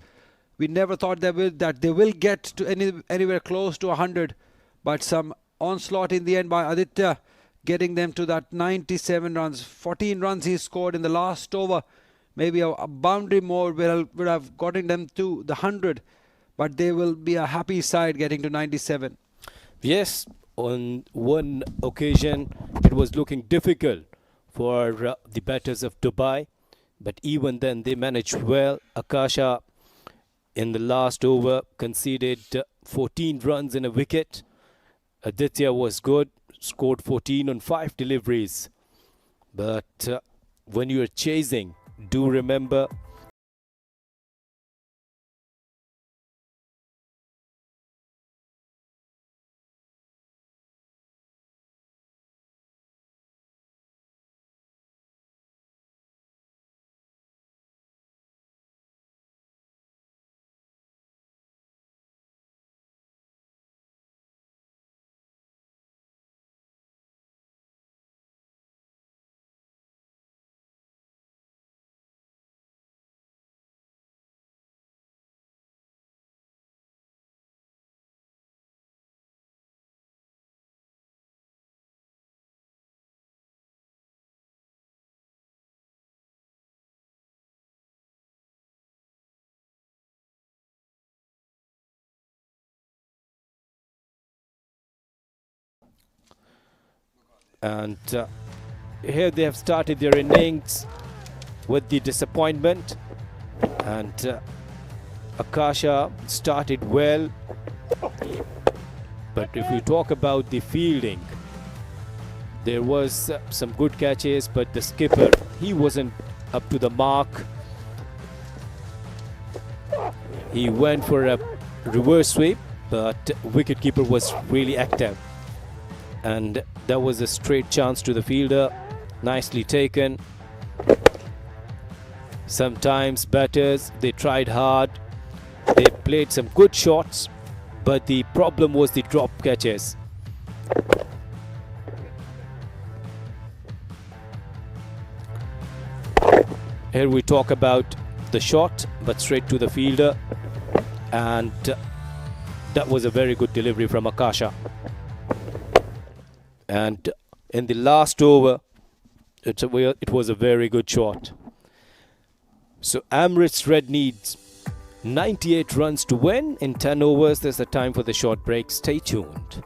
S5: we never thought that they will get to anywhere close to 100, but some onslaught in the end by Aditya, getting them to that 97 runs. 14 runs he scored in the last over. Maybe a boundary more would have gotten them to the 100, but they will be a happy side getting to 97.
S1: Yes, on one occasion it was looking difficult for the batters of Dubai, but even then they managed well. Akasha in the last over conceded 14 runs in a wicket. Aditya was good, scored 14 on 5 deliveries. But when you are chasing, do remember and here they have started their innings with the disappointment, and Akasha started well, but if we talk about the fielding, there was some good catches, but the skipper, he wasn't up to the mark. He went for a reverse sweep, but wicketkeeper was really active, and that was a straight chance to the fielder. Nicely taken. Sometimes batters, they tried hard, they played some good shots, but the problem was the drop catches. Here we talk about the shot, but straight to the fielder, and that was a very good delivery from Akasha. And in the last over, it was a very good shot. So Emirates Red needs 98 runs to win in 10 overs. There's the time for the short break. Stay tuned.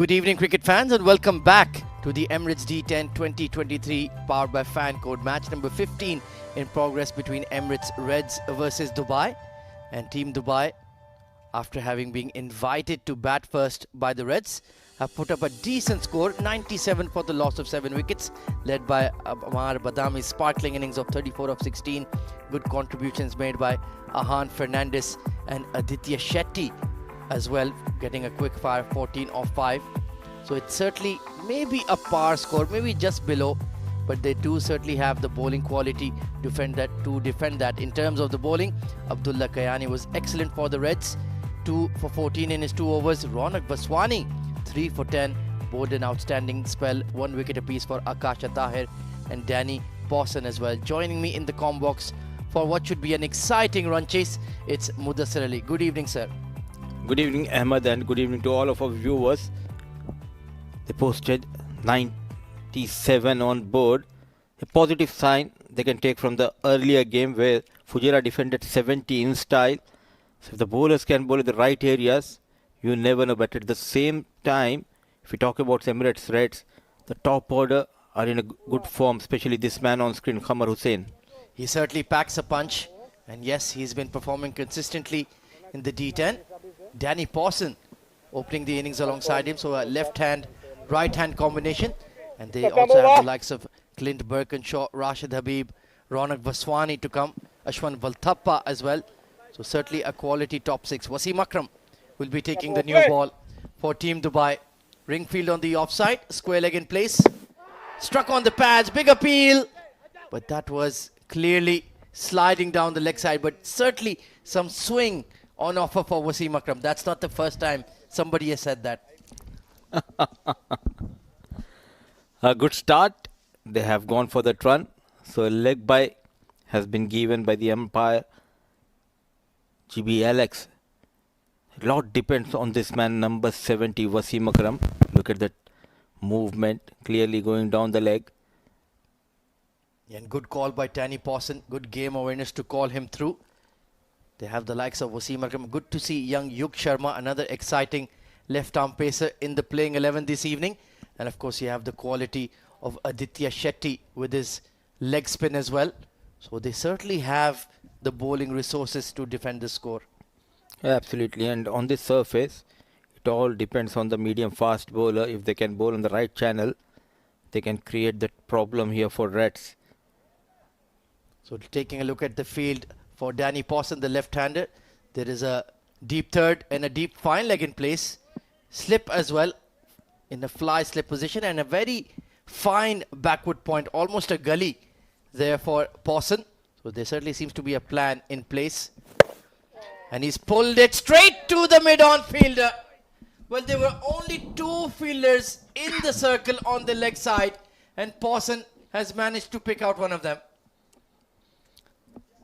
S3: Good evening, cricket fans, and welcome back to the Emirates D10 2023 powered by FanCode match number 15 in progress between Emirates Reds versus Dubai. And Team Dubai, after having been invited to bat first by the Reds, have put up a decent score, 97 for the loss of 7 wickets, led by Amar Badami's sparkling innings of 34 of 16. Good contributions made by Ahan Fernandez and Aditya Shetty as well, getting a quick fire 14 of 5. So it's certainly maybe a par score, maybe just below, but they do certainly have the bowling quality to defend that. In terms of the bowling, Abdullah Kayani was excellent for the Reds, 2 for 14 in his 2 overs. Ronak Vaswani, 3 for 10, bowled an outstanding spell, 1 wicket apiece for Akasha Tahir and Danny Pawson as well. Joining me in the comm box for what should be an exciting run chase, it's Mudassir Ali. Good evening, sir.
S6: Good evening, Ahmed, and good evening to all of our viewers. They posted 97 on board, a positive sign they can take from the earlier game where Fujairah defended 70 in style. So if the bowlers can bowl in the right areas, you never know. But at the same time, if we talk about Emirates Reds, the top order are in a good form, especially this man on screen, Qamar Hussain.
S3: He certainly packs a punch, and yes, he's been performing consistently in the D10. Danny Pawson opening the innings alongside him, so a left-hand, right-hand combination. And they also have the likes of Clint Birkinshaw, Rashid Habib, Ronak Vaswani to come, Ashwan Valthappa as well. So certainly a quality top 6. Wasim Akram will be taking the new ball for Team Dubai. Ringfield on the offside, square leg in place. Struck on the pads, big appeal. But that was clearly sliding down the leg side, but certainly some swing on offer for Wasim Akram. That's not the first time somebody has said that.
S6: A good start. They have gone for that run. So a leg bye has been given by the umpire, GB Alex. A lot depends on this man, number 70, Wasim Akram. Look at that movement, clearly going down the leg.
S3: And good call by Danny Pawson. Good game awareness to call him through. They have the likes of Wasim Akram. Good to see young Yug Sharma, another exciting left-arm pacer in the playing 11 this evening. And of course, you have the quality of Aditya Shetty with his leg spin as well. So they certainly have the bowling resources to defend the score.
S6: Absolutely, and on this surface, it all depends on the medium-fast bowler. If they can bowl on the right channel, they can create that problem here for Reds.
S3: So taking a look at the field for Danny Pawson, the left-hander, there is a deep third and a deep fine leg in place. Slip as well in a fly slip position and a very fine backward point, almost a gully there for Pawson. So there certainly seems to be a plan in place. And he's pulled it straight to the mid-on fielder. Well, there were only 2 fielders in the circle on the leg side, and Pawson has managed to pick out one of them.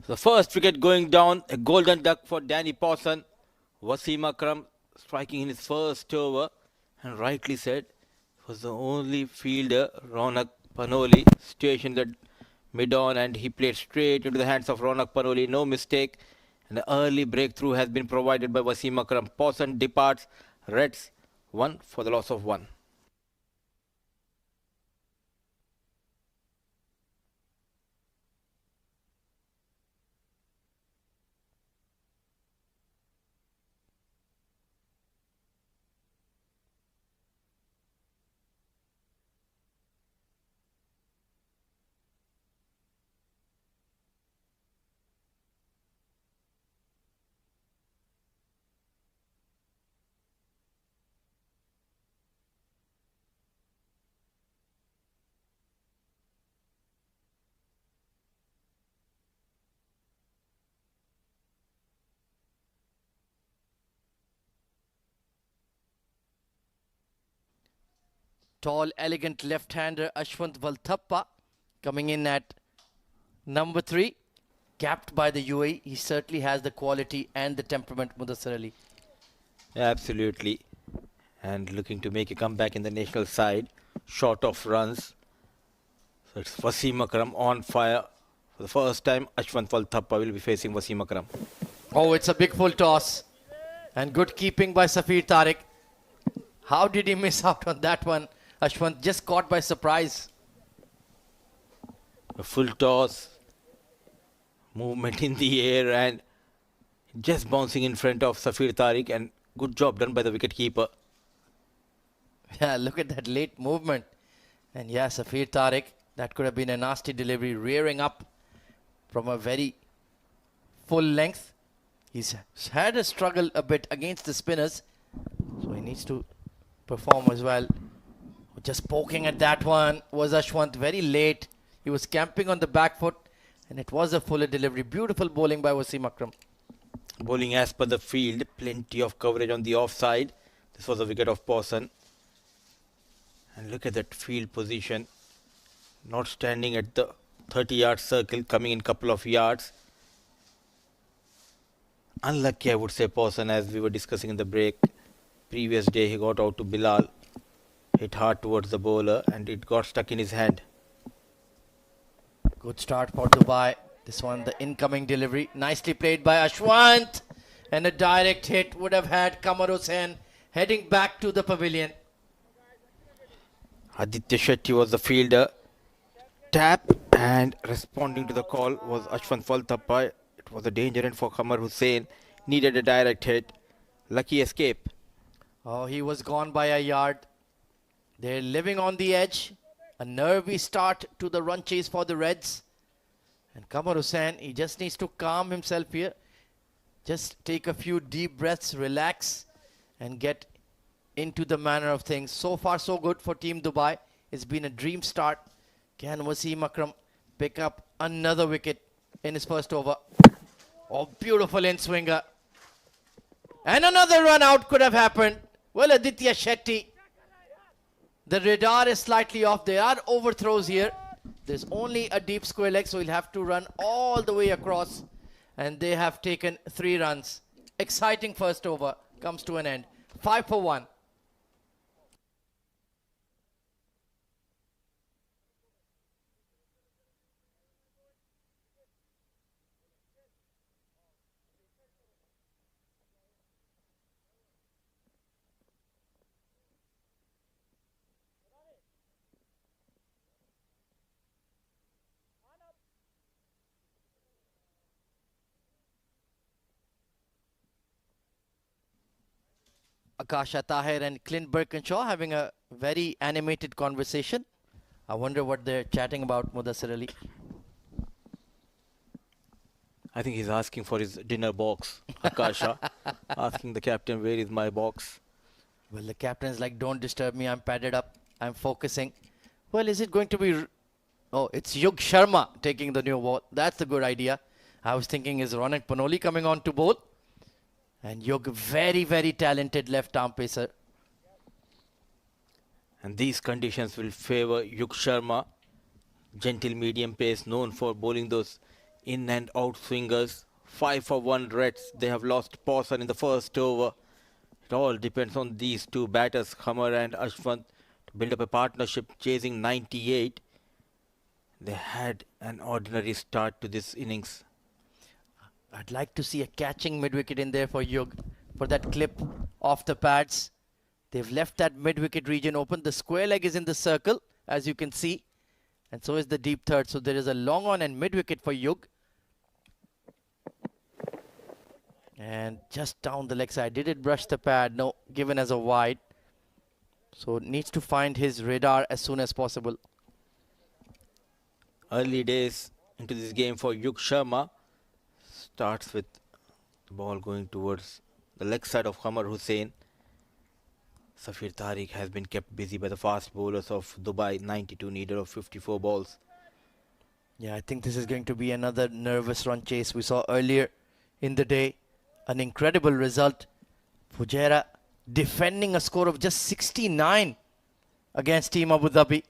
S6: The first wicket going down, a golden duck for Danny Pawson. Wasim Akram striking in his first over, and rightly said, was the only fielder, Ronak Panoli, stationed at mid-on, and he played straight into the hands of Ronak Panoli. No mistake, and the early breakthrough has been provided by Wasim Akram. Pawson departs, Reds 1 for the loss of 1.
S3: Tall, elegant left-hander Ashwant Valthappa coming in at number 3. Capped by the UAE. He certainly has the quality and the temperament, Mudassir Ali.
S6: Absolutely. And looking to make a comeback in the national side. Short of runs. So it's Wasim Akram on fire. For the first time, Ashwant Valthappa will be facing Wasim Akram.
S3: Oh, it's a big full toss. And good keeping by Safir Tariq. How did he miss out on that one? Ashwant just caught by surprise.
S6: A full toss, movement in the air, and just bouncing in front of Safir Tariq, and good job done by the wicketkeeper.
S3: Yeah, look at that late movement. And yeah, Safir Tariq, that could have been a nasty delivery, rearing up from a very full length. He's had a struggle a bit against the spinners, so he needs to perform as well. Just poking at that one was Ashwant very late. He was camping on the back foot, and it was a fuller delivery. Beautiful bowling by Wasim Akram.
S6: Bowling as per the field, plenty of coverage on the offside. This was a wicket of Pawson. And look at that field position. Not standing at the 30-yard circle, coming in couple of yards. Unlucky, I would say, Pawson, as we were discussing in the break. Previous day, he got out to Bilal. Hit hard towards the bowler, and it got stuck in his hand.
S3: Good start for Dubai. This one, the incoming delivery. Nicely played by Ashwant. And a direct hit would have had Qamar Hussain heading back to the pavilion.
S6: Aditya Shetty was the fielder. Tap, and responding to the call was Ashwant Faltappa. It was a danger end for Qamar Hussain. Needed a direct hit. Lucky escape.
S3: Oh, he was gone by a yard. They're living on the edge. A nervy start to the run chase for the Reds. And Qamar Hussain, he just needs to calm himself here. Just take a few deep breaths, relax, and get into the manner of things. So far, so good for Team Dubai. It's been a dream start. Can Wasim Akram pick up another wicket in his first over? Oh, beautiful in-swinger. And another run out could have happened. Well, Aditya Shetty. The radar is slightly off. There are overthrows here. There's only a deep square leg, so he'll have to run all the way across. And they have taken 3 runs. Exciting first over comes to an end. 5 for 1. Akasha Tahir and Clint Birkinshaw having a very animated conversation. I wonder what they're chatting about, Mudassir Ali.
S6: I think he's asking for his dinner box. Akasha asking the captain, where is my box?
S3: Well, the captain's like, don't disturb me. I'm padded up. I'm focusing. Well, is it going to be... Oh, it's Yug Sharma taking the new ball. That's a good idea. I was thinking, is Ronak Panoli coming on to bowl? And Yug, very, very talented left-arm pacer.
S6: And these conditions will favor Yug Sharma. Gentle medium pace, known for bowling those in and out swingers. 5 for 1 Reds. They have lost Pawson in the first over. It all depends on these two batters, Qamar and Ashwant, to build up a partnership chasing 98. They had an ordinary start to this innings.
S3: I'd like to see a catching mid-wicket in there for Yug, for that clip off the pads. They've left that mid-wicket region open. The square leg is in the circle, as you can see. And so is the deep third. So there is a long on and mid-wicket for Yug. And just down the leg side. Did it brush the pad? No, given as a wide. So needs to find his radar as soon as possible.
S6: Early days into this game for Yug Sharma. Starts with the ball going towards the leg side of Qamar Hussain. Safir Tariq has been kept busy by the fast bowlers of Dubai, 92 needed of 54 balls.
S3: Yeah, I think this is going to be another nervous run chase we saw earlier in the day. An incredible result. Fujairah defending a score of just 69 against Team Abu Dhabi.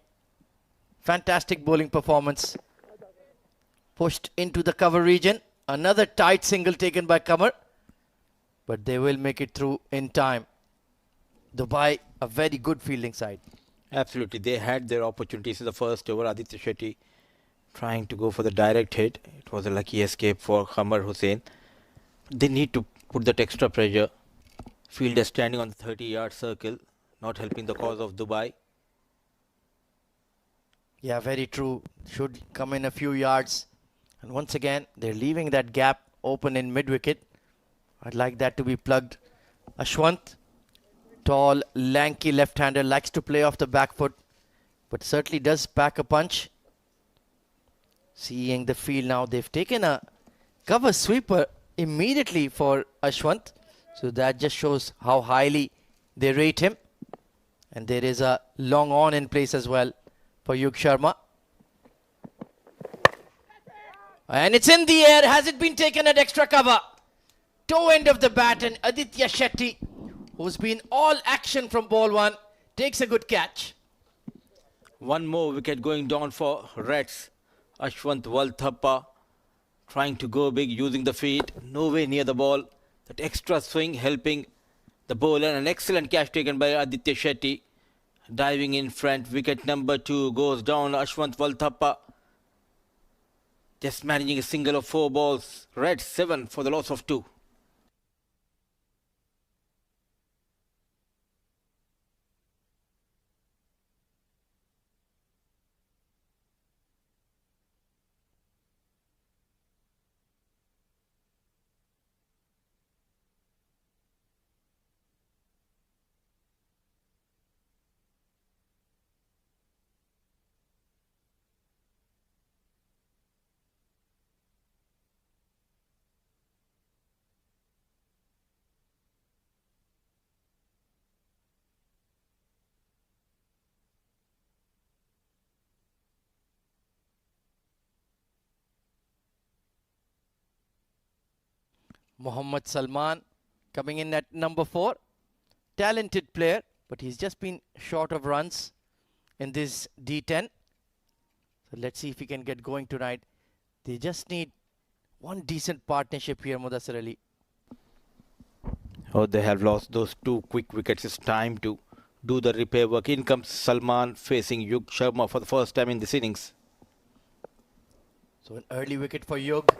S3: Fantastic bowling performance. Pushed into the cover region. Another tight single taken by Qamar. But they will make it through in time. Dubai, a very good fielding side.
S6: Absolutely, they had their opportunities in the first over. Aditya Shetty trying to go for the direct hit. It was a lucky escape for Qamar Hussain. They need to put that extra pressure. Fielder standing on the 30-yard circle. not helping the cause of Dubai.
S3: Yeah, very true. Should come in a few yards. And once again, they're leaving that gap open in mid-wicket. I'd like that to be plugged. Ashwant, tall, lanky left-hander, likes to play off the back foot, but certainly does pack a punch. Seeing the field now, they've taken a cover sweeper immediately for Ashwant. So that just shows how highly they rate him. And there is a long on in place as well for Yug Sharma. And it's in the air. Has it been taken at extra cover? Toe end of the bat, and Aditya Shetty, who's been all action from ball one, takes a good catch.
S6: One more wicket going down for Reds. Ashwant Walthappa trying to go big using the feet. Nowhere near the ball. That extra swing helping the bowler. An excellent catch taken by Aditya Shetty. Diving in front. Wicket number 2 goes down. Ashwant Walthappa just managing a single of 4 balls. Reds 7 for the loss of 2.
S3: Mohammad Salman coming in at number 4. Talented player, but he's just been short of runs in this D10. So let's see if he can get going tonight. They just need one decent partnership here, Mudassir Ali.
S6: Oh, they have lost those 2 quick wickets. It's time to do the repair work. In comes Salman facing Yug Sharma for the first time in this innings.
S3: So an early wicket for Yug.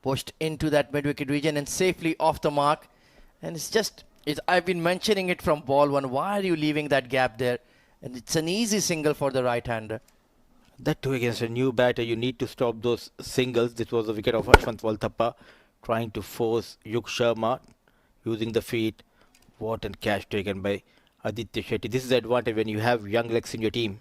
S3: Pushed into that mid-wicket region and safely off the mark. And I've been mentioning it from ball one. Why are you leaving that gap there? And it's an easy single for the right-hander.
S6: That too against a new batter, you need to stop those singles. This was the wicket of Ashwant Walthappa trying to force Yug Sharma using the feet. What a catch taken by Aditya Shetty. This is the advantage when you have young legs in your team.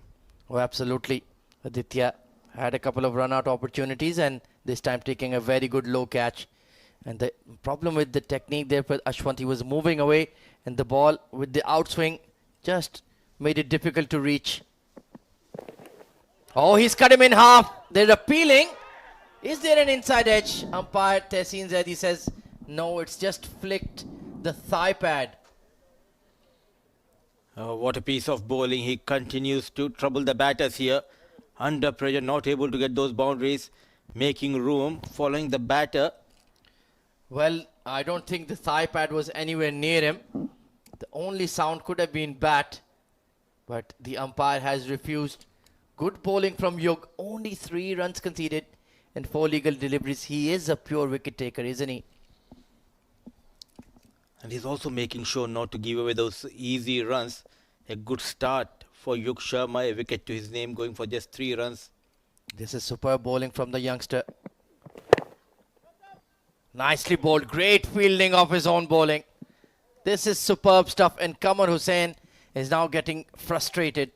S3: Oh, absolutely. Aditya had a couple of run-out opportunities and this time taking a very good low catch. And the problem with the technique there for Ashwant, he was moving away and the ball with the outswing just made it difficult to reach. Oh, he's cut him in half. They're appealing. Is there an inside edge? Umpire Tehseen Zaidi says, no, it's just flicked the thigh pad.
S6: Oh, what a piece of bowling. He continues to trouble the batters here. Under pressure, not able to get those boundaries. Making room, following the batter.
S3: Well, I don't think the thigh pad was anywhere near him. The only sound could have been bat. But the umpire has refused. Good bowling from Yug. Only 3 runs conceded and 4 legal deliveries. He is a pure wicket taker, isn't he?
S6: And he's also making sure not to give away those easy runs. A good start for Yug Sharma. A wicket to his name, going for just 3 runs.
S3: This is superb bowling from the youngster. Nicely bowled. Great fielding of his own bowling. This is superb stuff. And Qamar Hussain is now getting frustrated.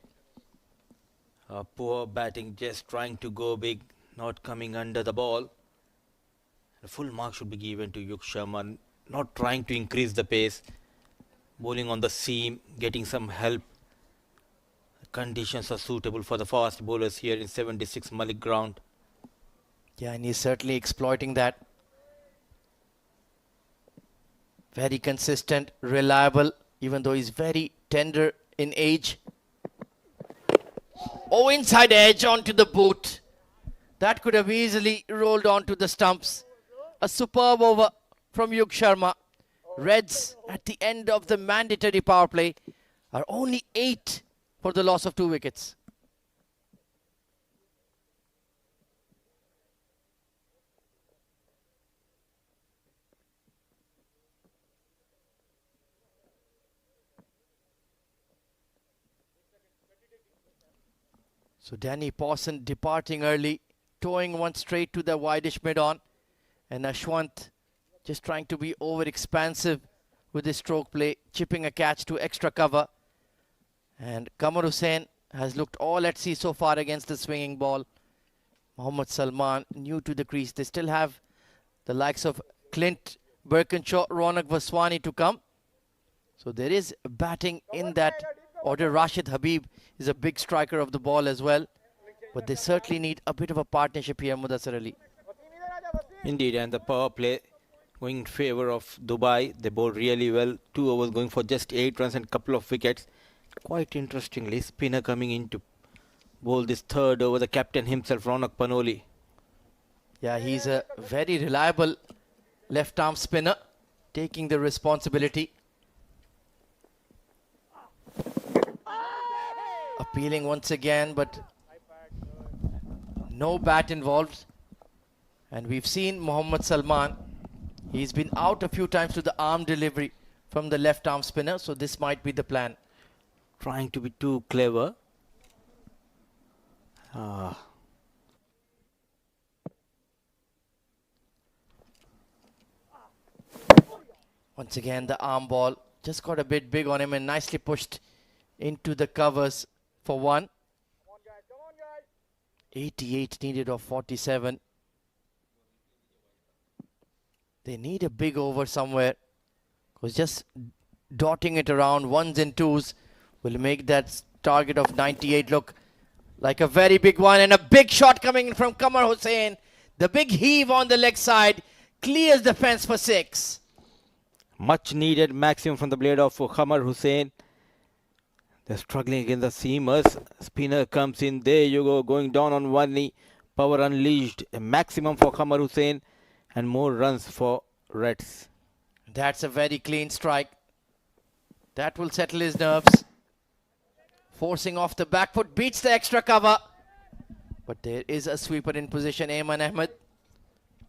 S6: Poor batting, just trying to go big, not coming under the ball. A full mark should be given to Yug Sharma, not trying to increase the pace. Bowling on the seam, getting some help. The conditions are suitable for the fast bowlers here in 76 Malek ground.
S3: Yeah, and he's certainly exploiting that. Very consistent, reliable, even though he's very tender in age. Oh, inside edge onto the boot. That could have easily rolled onto the stumps. A superb over from Yug Sharma. Reds at the end of the mandatory power play are only 8 for the loss of 2 wickets. So Danny Pawson departing early, towing one straight to the wideish mid-on. And Ashwant just trying to be over-expansive with his stroke play, chipping a catch to extra cover. And Qamar Hussain has looked all at sea so far against the swinging ball. Mohammad Salman new to the crease. They still have the likes of Clint Birkinshaw, Ronak Vaswani to come. So there is batting in that order. Rashid Habib is a big striker of the ball as well. But they certainly need a bit of a partnership here, Mudassar Ali.
S6: Indeed, and the power play going in favour of Dubai. They bowled really well. 2 overs going for just 8 runs and couple of wickets. Quite interestingly, spinner coming in to bowl this third over, the captain himself, Ronak Panoli.
S3: Yeah, he's a very reliable left-arm spinner, taking the responsibility. Appealing once again, but no bat involved. And we've seen Mohammad Salman. He's been out a few times to the arm delivery from the left-arm spinner, so this might be the plan.
S6: Trying to be too clever.
S3: Once again, the arm ball just got a bit big on him and nicely pushed into the covers for one. 88 needed of 47. They need a big over somewhere, because just dotting it around ones and twos will make that target of 98 look like a very big one. And a big shot coming in from Qamar Hussain. The big heave on the leg side clears the fence for 6.
S6: Much needed maximum from the blade of Qamar Hussain. They're struggling against the seamers. Spinner comes in. There you go. Going down on one knee. Power unleashed. A maximum for Qamar Hussain. And more runs for Reds.
S3: That's a very clean strike. That will settle his nerves. Forcing off the back foot. Beats the extra cover. But there is a sweeper in position. Ayman Ahmed.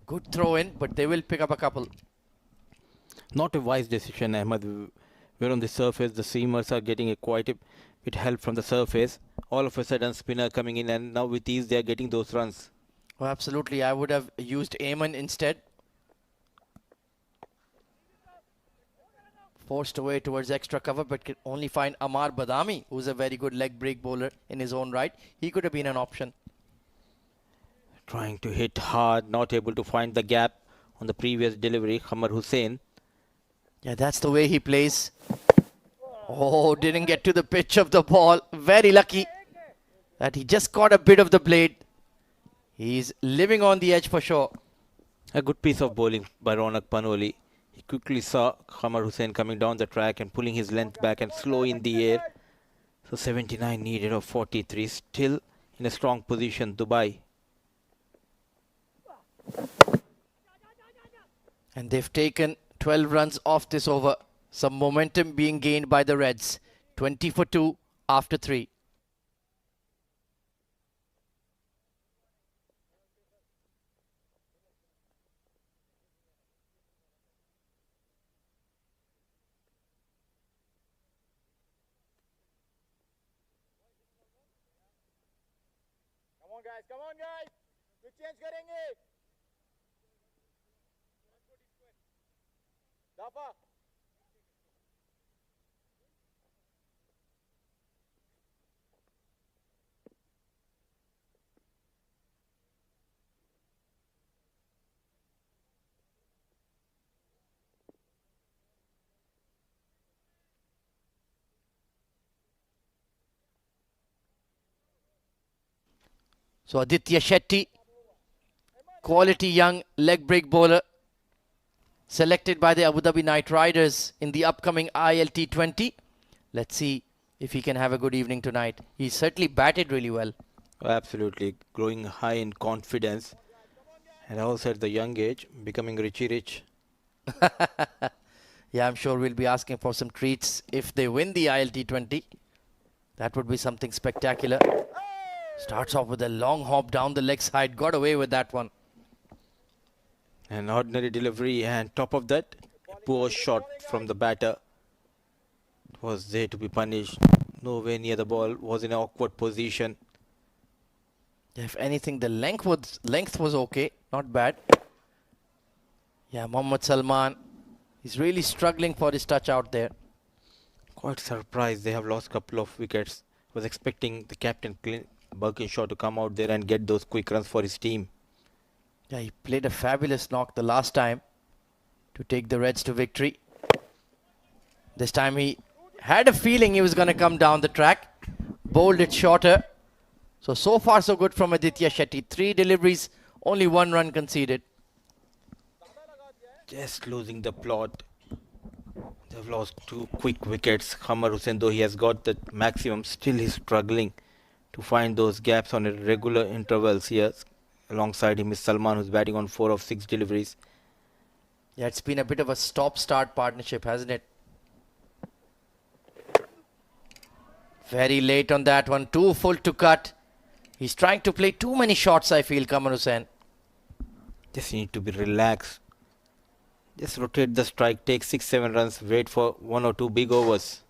S3: Good throw in. But they will pick up a couple.
S6: Not a wise decision, Ahmed. We're on the surface. The seamers are getting quite a bit help from the surface. All of a sudden, spinner coming in, and now with ease they are getting those runs.
S3: Oh, absolutely. I would have used Ayman instead. Forced away towards extra cover, but could only find Amar Badami, who's a very good leg break bowler in his own right. He could have been an option.
S6: Trying to hit hard, not able to find the gap on the previous delivery. Qamar Hussain.
S3: Yeah, that's the way he plays. Oh, didn't get to the pitch of the ball. Very lucky that he just caught a bit of the blade. He's living on the edge for sure.
S6: A good piece of bowling by Ronak Panoli. He quickly saw Qamar Hussain coming down the track and pulling his length back and slow in the air. So 79 needed of 43. Still in a strong position, Dubai.
S3: And they've taken 12 runs off this over. Some momentum being gained by the Reds. 20 for 2 after 3.
S7: Come on guys, we change करेंगे. Dafa.
S3: So Aditya Shetty, quality young leg break bowler, selected by the Abu Dhabi Knight Riders in the upcoming ILT20. Let's see if he can have a good evening tonight. He's certainly batted really well.
S6: Absolutely. Growing high in confidence. And also at the young age, becoming Richie Rich.
S3: Yeah, I'm sure we'll be asking for some treats if they win the ILT20. That would be something spectacular. Starts off with a long hop down the leg side. Got away with that one.
S6: An ordinary delivery, and top of that, a poor shot from the batter. It was there to be punished. Nowhere near the ball. Was in an awkward position.
S3: If anything, the length was okay, not bad. Yeah, Mohammad Salman, he's really struggling for his touch out there.
S6: Quite surprised they have lost couple of wickets. Was expecting the captain Clint Birkinshaw to come out there and get those quick runs for his team.
S3: Yeah, he played a fabulous knock the last time to take the Reds to victory. This time he had a feeling he was going to come down the track. Bowled it shorter. So far so good from Aditya Shetty. 3 deliveries, only 1 run conceded.
S6: Just losing the plot. They've lost 2 quick wickets. Khamar Hussain, though he has got the maximum, still he's struggling to find those gaps on a regular intervals here. Alongside him is Salman, who's batting on 4 of 6 deliveries.
S3: Yeah, it's been a bit of a stop-start partnership, hasn't it? Very late on that one. Too full to cut. He's trying to play too many shots, I feel, Khamar Hussain.
S6: Just need to be relaxed. Just rotate the strike, take 6-7 runs, wait for 1 or 2 big overs.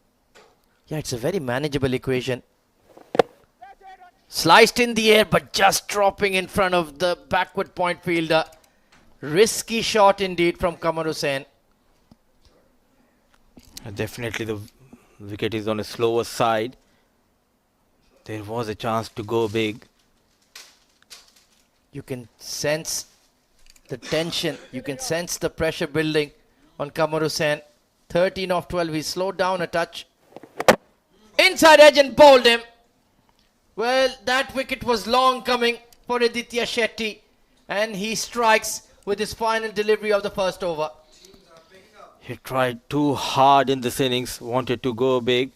S3: Yeah, it's a very manageable equation. Sliced in the air, but just dropping in front of the backward point fielder. Risky shot indeed from Khamar Hussain.
S6: Definitely the wicket is on a slower side. There was a chance to go big.
S3: You can sense the tension. You can sense the pressure building on Khamar Hussain. 13 of 12. He slowed down a touch. Inside edge and bowled him. Well, that wicket was long coming for Aditya Shetty. And he strikes with his final delivery of the first over.
S6: He tried too hard in this innings. Wanted to go big.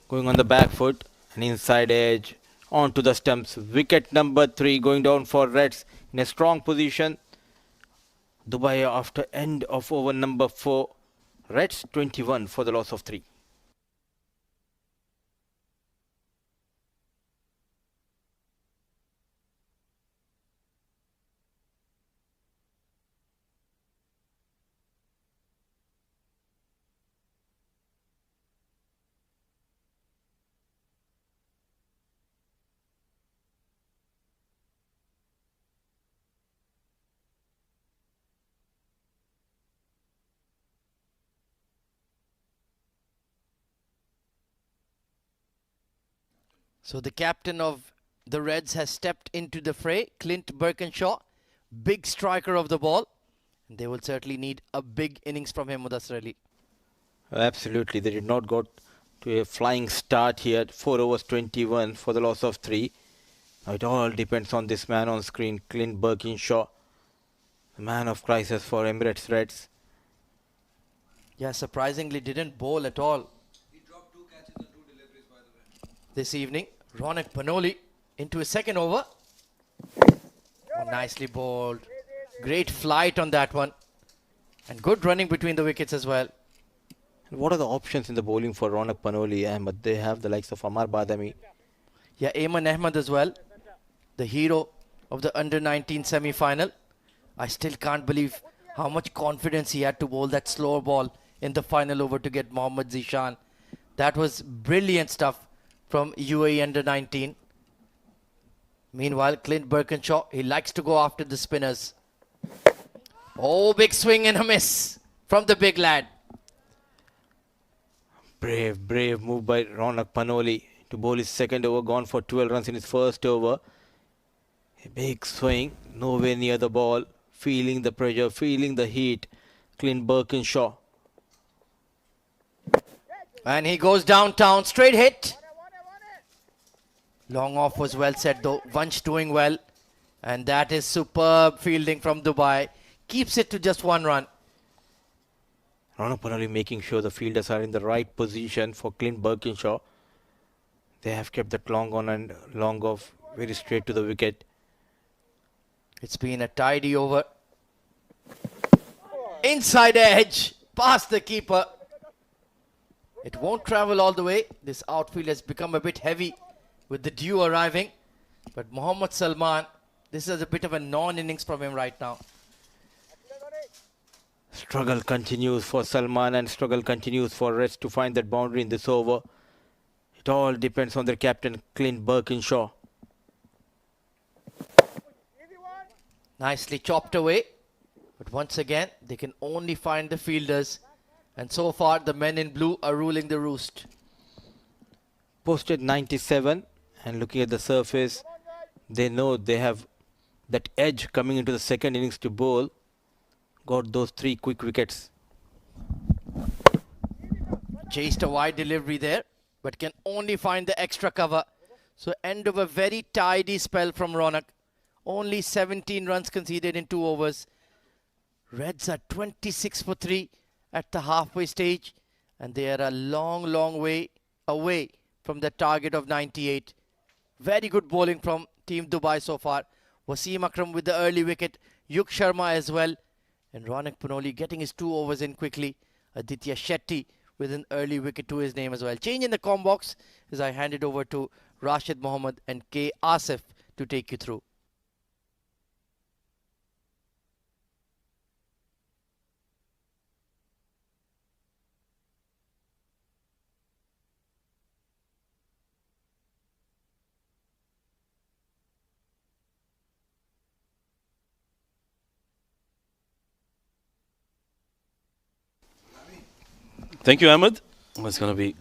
S6: Going on the back foot. An inside edge. Onto the stumps. Wicket number 3 going down for Reds. In a strong position. Dubai after end of over number 4. Reds 21 for the loss of 3.
S3: So the captain of the Reds has stepped into the fray. Clint Birkinshaw, big striker of the ball. And they will certainly need a big innings from him, Mudassir Ali.
S6: Absolutely. They did not go to a flying start here. 4 overs 21 for the loss of 3. Now it all depends on this man on screen, Clint Birkinshaw. The man of crisis for Emirates Reds.
S3: Yeah, surprisingly didn't bowl at all.
S5: He dropped 2 catches and 2 deliveries, by the way.
S3: This evening. Ronak Panoli into his second over. Oh, nicely bowled. Great flight on that one. And good running between the wickets as well.
S6: What are the options in the bowling for Ronak Panoli, Ahmed? They have the likes of Amar Badami.
S3: Yeah, Ayman Ahmed as well. The hero of the under-19 semi-final. I still can't believe how much confidence he had to bowl that slower ball in the final over to get Mohammad Zishan. That was brilliant stuff from UAE under-19. Meanwhile, Clint Birkinshaw, he likes to go after the spinners. Oh, big swing and a miss from the big lad.
S6: Brave move by Ronak Panoli to bowl his second over, gone for 12 runs in his first over. A big swing, nowhere near the ball, feeling the pressure, feeling the heat. Clint Birkinshaw.
S3: And he goes downtown, straight hit. Long off was well set though. Vansh doing well. And that is superb fielding from Dubai. Keeps it to just 1 run.
S6: Ronak Panoli making sure the fielders are in the right position for Clint Birkinshaw. They have kept that long on and long off very straight to the wicket.
S3: It's been a tidy over. Inside edge. Past the keeper. It won't travel all the way. This outfield has become a bit heavy with the dew arriving. But Mohammad Salman, this is a bit of a non-innings from him right now.
S6: Struggle continues for Salman and struggle continues for Reds to find that boundary in this over. It all depends on their captain, Clint Birkinshaw.
S3: Nicely chopped away. But once again, they can only find the fielders. And so far, the men in blue are ruling the roost.
S6: Posted 97, and looking at the surface, they know they have that edge coming into the second innings to bowl. Got those 3 quick wickets.
S3: Chased a wide delivery there, but can only find the extra cover. So end of a very tidy spell from Ronak. Only 17 runs conceded in 2 overs. Reds are 26 for 3 at the halfway stage, and they are a long way away from the target of 98. Very good bowling from Team Dubai so far. Wasim Akram with the early wicket, Yuk Sharma as well, and Ronak Panoli getting his 2 overs in quickly. Aditya Shetty with an early wicket to his name as well. Change in the com box as I hand it over to Rashid Mohammed and K. Asif to take you through.
S4: Thank you, Ahmed. It's going to be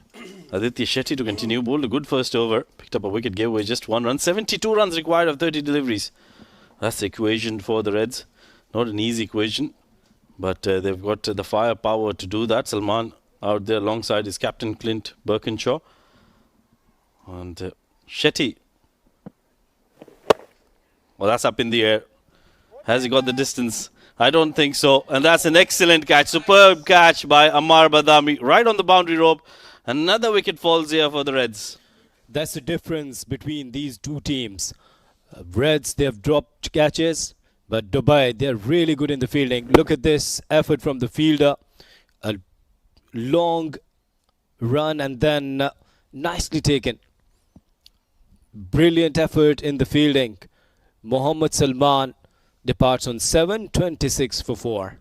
S4: Aditya Shetty to continue. Bowled a good first over. Picked up a wicket, gave away just 1 run. 72 runs required of 30 deliveries. That's the equation for the Reds. Not an easy equation, but they've got the firepower to do that. Salman out there alongside his captain Clint Birkinshaw. And Shetty. Well, that's up in the air. Has he got the distance? I don't think so. And that's an excellent catch. Superb catch by Ammar Badami. Right on the boundary rope. Another wicket falls here for the Reds.
S1: That's the difference between these two teams. Reds, they have dropped catches, but Dubai, they're really good in the fielding. Look at this effort from the fielder. A long run and then nicely taken. Brilliant effort in the fielding. Mohammad Salman departs on 7, 26 for 4.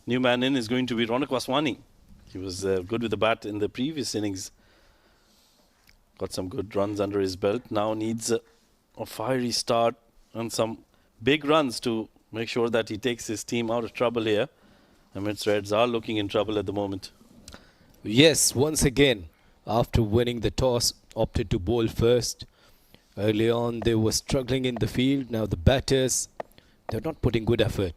S4: New man in is going to be Ronak Waswani. He was good with the bat in the previous innings. Got some good runs under his belt. Now needs a fiery start and some big runs to make sure that he takes his team out of trouble here. Emirates Reds are looking in trouble at the moment.
S1: Yes, once again, after winning the toss, opted to bowl first. Early on, they were struggling in the field. Now the batters, they're not putting good effort.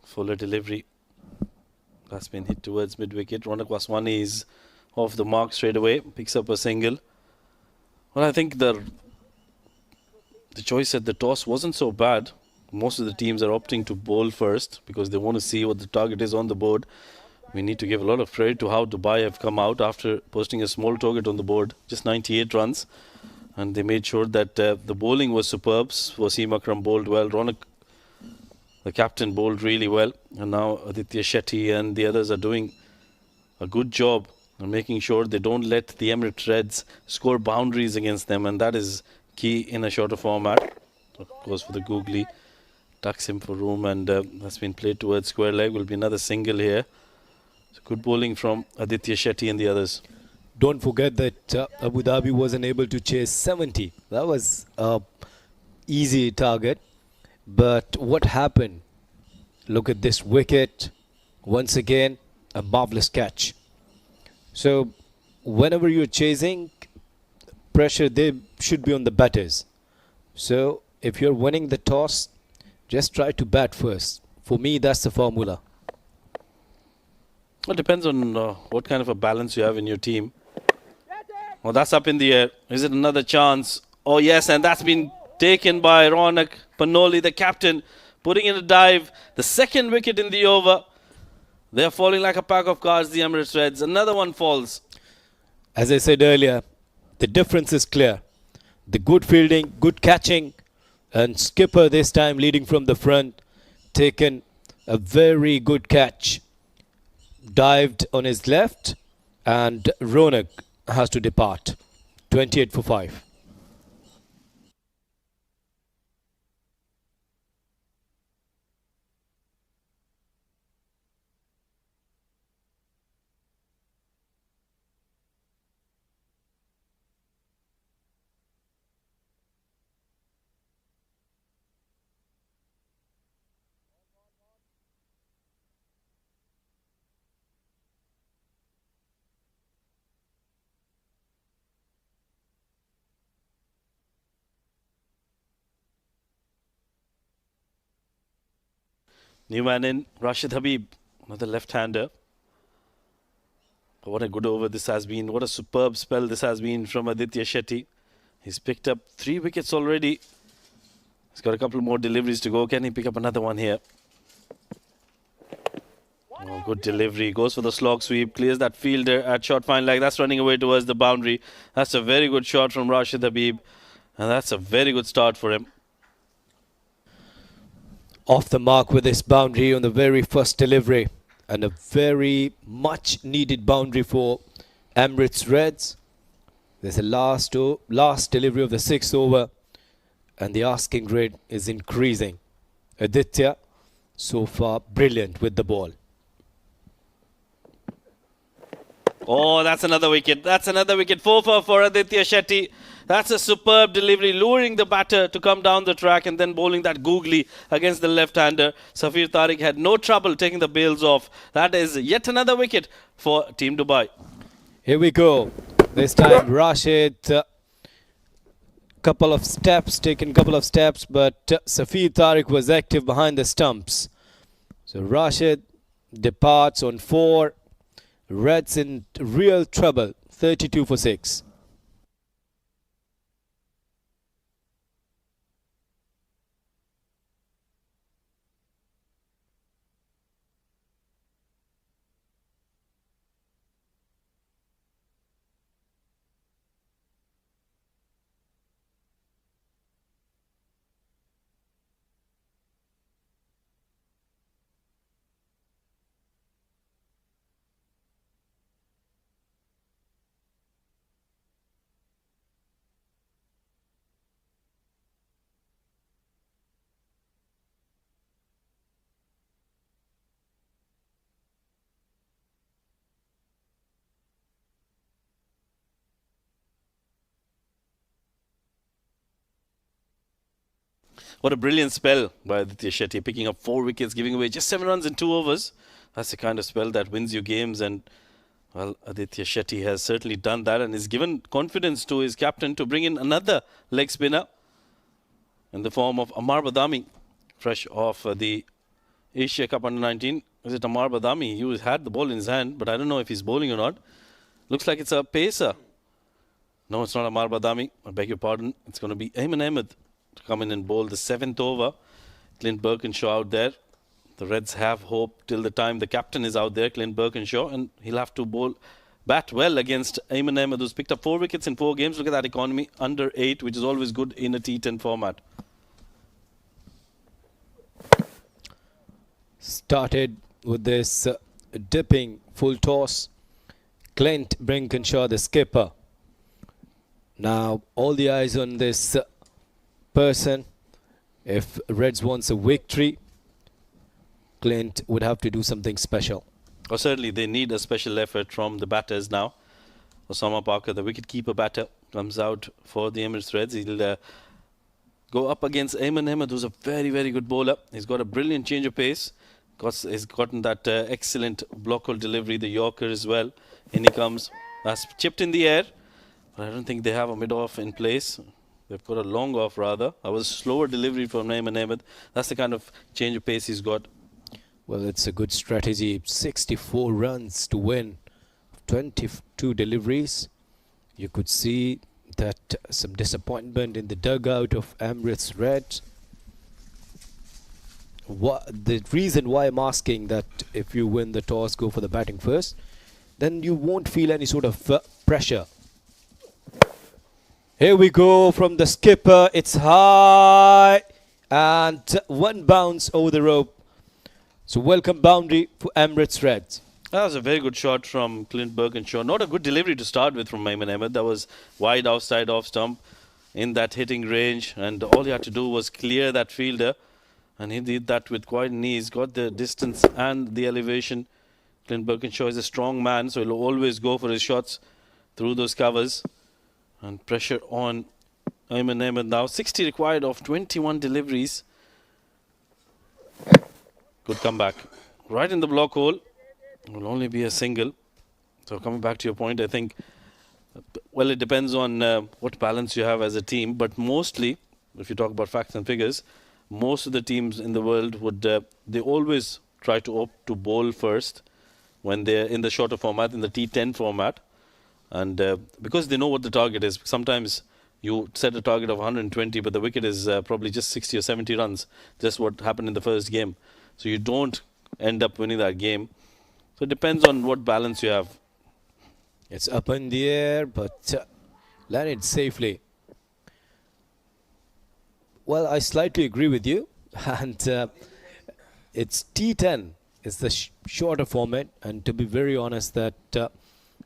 S4: Fuller delivery. That's been hit towards mid-wicket. Ronak Waswani is off the mark straight away. Picks up a single. Well, I think the choice at the toss wasn't so bad. Most of the teams are opting to bowl first because they want to see what the target is on the board. We need to give a lot of credit to how Dubai have come out after posting a small target on the board. Just 98 runs. And they made sure that the bowling was superb. Wasim Akram bowled well. Ronak, the captain, bowled really well. And now Aditya Shetty and the others are doing a good job and making sure they don't let the Emirates Reds score boundaries against them. And that is key in a shorter format. Of course, for the googly. Tucks him for room and that's been played towards square leg. Will be another single here. So good bowling from Aditya Shetty and the others.
S1: Don't forget that Abu Dhabi wasn't able to chase 70. That was a easy target. But what happened? Look at this wicket. Once again, a marvelous catch. So whenever you're chasing, pressure, they should be on the batters. So if you're winning the toss, just try to bat first. For me, that's the formula.
S4: It depends on what kind of a balance you have in your team. Well, that's up in the air. Is it another chance? Oh, yes, and that's been taken by Ronak Panoli, the captain, putting in a dive. The second wicket in the over. They're falling like a pack of cards, the Emirates Reds. Another one falls.
S1: As I said earlier, the difference is clear. The good fielding, good catching, and skipper this time leading from the front, taken a very good catch. Dived on his left, and Ronak has to depart. 28 for 5.
S4: New man in, Rashid Habib, another left-hander. What a good over this has been. What a superb spell this has been from Aditya Shetty. He's picked up 3 wickets already. He's got a couple more deliveries to go. Can he pick up another one here? Oh, good delivery. Goes for the slog sweep. Clears that fielder at short fine leg. That's running away towards the boundary. That's a very good shot from Rashid Habib. And that's a very good start for him.
S1: Off the mark with this boundary on the very first delivery. And a very much needed boundary for Emirates Reds. There's a last delivery of the 6th over. And the asking rate is increasing. Aditya, so far, brilliant with the ball.
S4: Oh, that's another wicket. That's another wicket. 4 for Aditya Shetty. That's a superb delivery, luring the batter to come down the track and then bowling that googly against the left-hander. Safir Tariq had no trouble taking the bails off. That is yet another wicket for Team Dubai.
S1: Here we go. This time Rashid, couple of steps, but Safir Tariq was active behind the stumps. So Rashid departs on 4. Reds in real trouble. 32 for 6.
S4: What a brilliant spell by Aditya Shetty, picking up 4 wickets, giving away just 7 runs in 2 overs. That's the kind of spell that wins you games, and well, Aditya Shetty has certainly done that and has given confidence to his captain to bring in another leg spinner in the form of Amar Badami, fresh off the Asia Cup Under-19. Is it Amar Badami? He had the ball in his hand, but I don't know if he's bowling or not. Looks like it's a pacer. No, it's not Amar Badami. I beg your pardon. It's going to be Ayman Ahmed to come in and bowl the 7th over. Clint Birkinshaw out there. The Reds have hope till the time the captain is out there, Clint Birkinshaw, and he'll have to bat well against Ayman Ahmed, who's picked up 4 wickets in 4 games. Look at that economy, under 8, which is always good in a T10 format.
S1: Started with this dipping full toss. Clint Birkinshaw, the skipper. Now all the eyes on this person. If Reds wants a victory, Clint would have to do something special.
S4: Oh, certainly they need a special effort from the batters now. Osama Parker, the wicket-keeper batter, comes out for the Emirates Reds. He'll go up against Ayman Ahmed, who's a very, very good bowler. He's got a brilliant change of pace. He's gotten that excellent block hole delivery, the Yorker as well. In he comes. That's chipped in the air. But I don't think they have a mid-off in place. They've got a long off rather. That was slower delivery from Ayman Ahmed. That's the kind of change of pace he's got.
S1: Well, it's a good strategy. 64 runs to win, 22 deliveries. You could see that some disappointment in the dugout of Emirates Red. The reason why I'm asking that if you win the toss, go for the batting first, then you won't feel any sort of pressure. Here we go from the skipper. It's high and one bounce over the rope. So welcome boundary for Emirates Reds.
S4: That was a very good shot from Clint Birkinshaw. Not a good delivery to start with from Ayman Ahmed. That was wide outside off stump in that hitting range. And all he had to do was clear that fielder. And he did that with quite an ease. Got the distance and the elevation. Clint Birkinshaw is a strong man, so he'll always go for his shots through those covers. And pressure on Ayman Ahmed now. 60 required of 21 deliveries. Good comeback. Right in the block hole. Will only be a single. So coming back to your point, I think, well, it depends on what balance you have as a team. But mostly, if you talk about facts and figures, most of the teams in the world would, they always try to opt to bowl first when they're in the shorter format, in the T10 format. And because they know what the target is, sometimes you set a target of 120, but the wicket is probably just 60 or 70 runs. Just what happened in the first game. So you don't end up winning that game. So it depends on what balance you have.
S1: It's up in the air, but landed safely. Well, I slightly agree with you. And it's T10. It's the shorter format. And to be very honest, that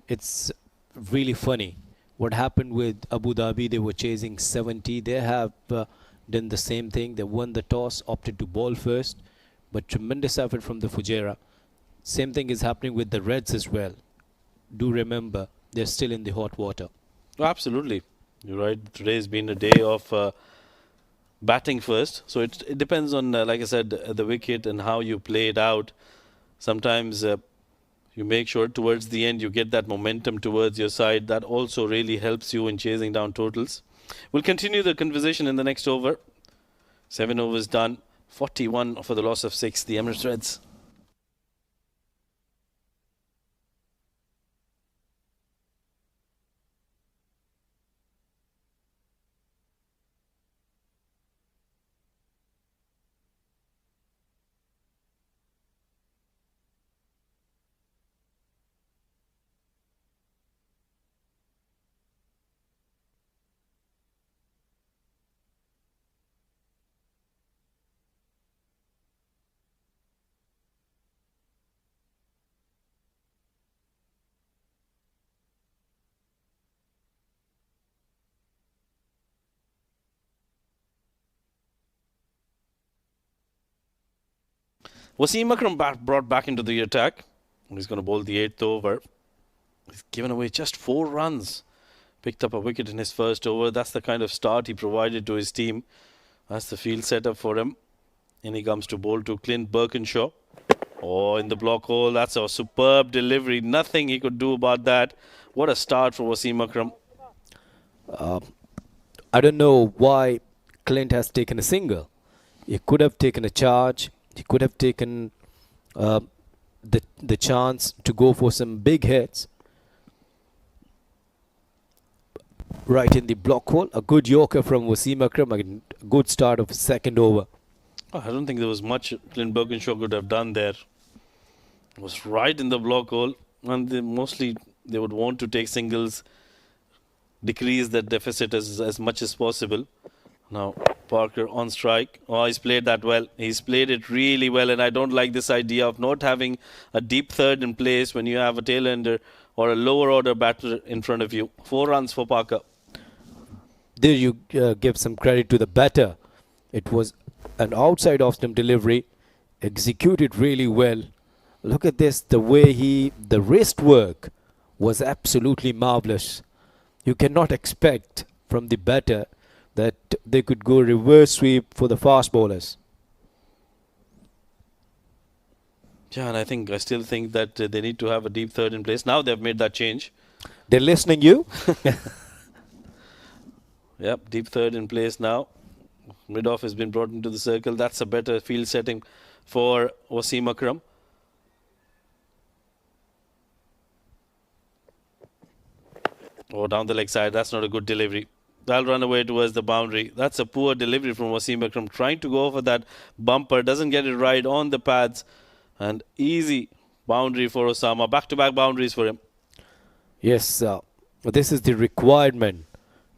S1: it's really funny. What happened with Abu Dhabi, they were chasing 70. They have done the same thing. They won the toss, opted to bowl first. But tremendous effort from the Fujairah. Same thing is happening with the Reds as well. Do remember, they're still in the hot water.
S4: Oh, absolutely. You're right. Today's been a day of batting first. So it depends on, like I said, the wicket and how you play it out. Sometimes you make sure towards the end you get that momentum towards your side. That also really helps you in chasing down totals. We'll continue the conversation in the next over. 7 overs done. 41 for the loss of 6. The Emirates Reds. Wasim Akram brought back into the attack. He's going to bowl the 8th over. He's given away just 4 runs. Picked up a wicket in his first over. That's the kind of start he provided to his team. That's the field setup for him. And he comes to bowl to Clint Birkinshaw. Oh, in the block hole. That's a superb delivery. Nothing he could do about that. What a start for Wasim Akram.
S1: I don't know why Clint has taken a single. He could have taken a charge. He could have taken the chance to go for some big hits. Right in the block hole. A good yorker from Wasim Akram. A good start of second over.
S4: Oh, I don't think there was much Clint Birkinshaw could have done there. It was right in the block hole. And mostly they would want to take singles, decrease that deficit as much as possible. Now Parker on strike. Oh, he's played that well. He's played it really well. And I don't like this idea of not having a deep third in place when you have a tail-ender or a lower order batter in front of you. 4 runs for Parker.
S1: There you give some credit to the batter. It was an outside off-stump delivery. Executed really well. Look at this. The way the wrist work was absolutely marvelous. You cannot expect from the batter that they could go reverse sweep for the fast bowlers.
S4: Yeah, and I still think that they need to have a deep third in place. Now they've made that change.
S1: They're listening you.
S4: Yep, deep third in place now. Mid-off has been brought into the circle. That's a better field setting for Wasim Akram. Oh, down the leg side. That's not a good delivery. That'll run away towards the boundary. That's a poor delivery from Wasim Akram. Trying to go for that bumper. Doesn't get it right on the pads. And easy boundary for Osama. Back-to-back boundaries for him.
S1: Yes, this is the requirement.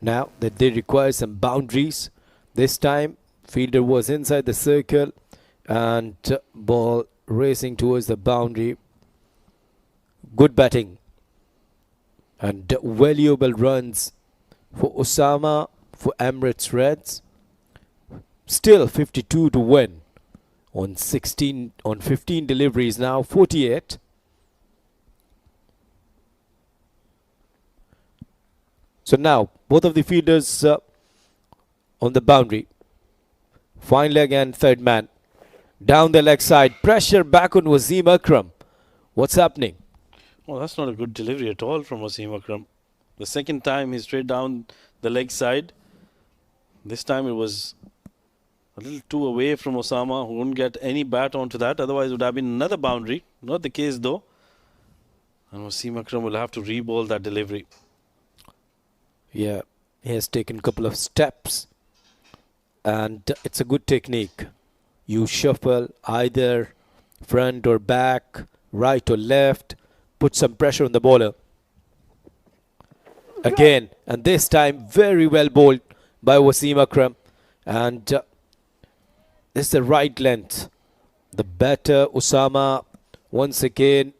S1: Now that they require some boundaries. This time, fielder was inside the circle and ball racing towards the boundary. Good batting and valuable runs for Osama, for Emirates Reds. Still 52 to win on 15 deliveries now, 48. So now both of the fielders on the boundary. Fine leg and third man. Down the leg side. Pressure back on Wasim Akram. What's happening?
S4: Oh, that's not a good delivery at all from Wasim Akram. The second time he straight down the leg side. This time it was a little too away from Osama, who wouldn't get any bat onto that. Otherwise, it would have been another boundary. Not the case though. And Wasim Akram will have to re-bowl that delivery.
S1: Yeah, he has taken a couple of steps. And it's a good technique. You shuffle either front or back, right or left. Put some pressure on the bowler. Again, and this time very well bowled by Wasim Akram. And this is the right length. The batter, Osama, once again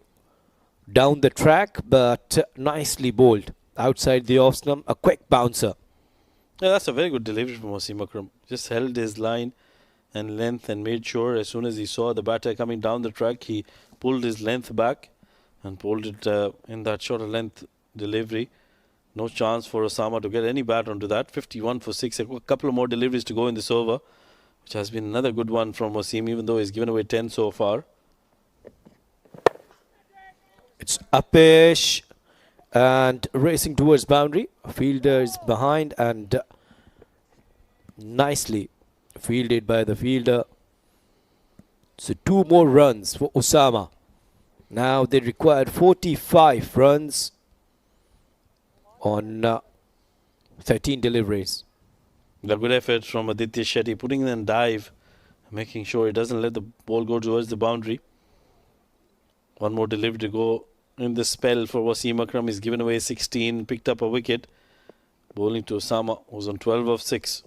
S1: down the track, but nicely bowled. Outside the off stump, a quick bouncer.
S4: Yeah, that's a very good delivery from Wasim Akram. Just held his line and length and made sure as soon as he saw the batter coming down the track, he pulled his length back and pulled it in that shorter length delivery. No chance for Osama to get any bat onto that. 51 for 6. A couple of more deliveries to go in this over, which has been another good one from Wasim, even though he's given away 10 so far.
S1: It's uppish and racing towards boundary. Fielder is behind and nicely fielded by the fielder. So 2 more runs for Osama. Now they required 45 runs on 13 deliveries.
S4: A good effort from Aditya Shetty, putting in a dive, making sure he doesn't let the ball go towards the boundary. One more delivery to go in the spell for Wasim Akram. He's given away 16, picked up a wicket. Bowling to Osama, who's on 12 of 6.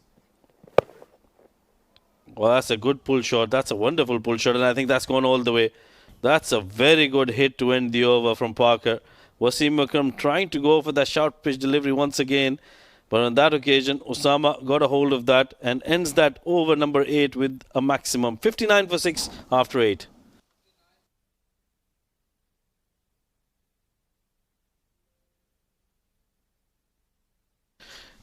S4: Well, that's a good pull shot. That's a wonderful pull shot, and I think that's gone all the way. That's a very good hit to end the over from Parker. Wasim Akram trying to go for that short pitch delivery once again. But on that occasion, Osama got a hold of that and ends that over number 8 with a maximum. 59 for 6 after 8.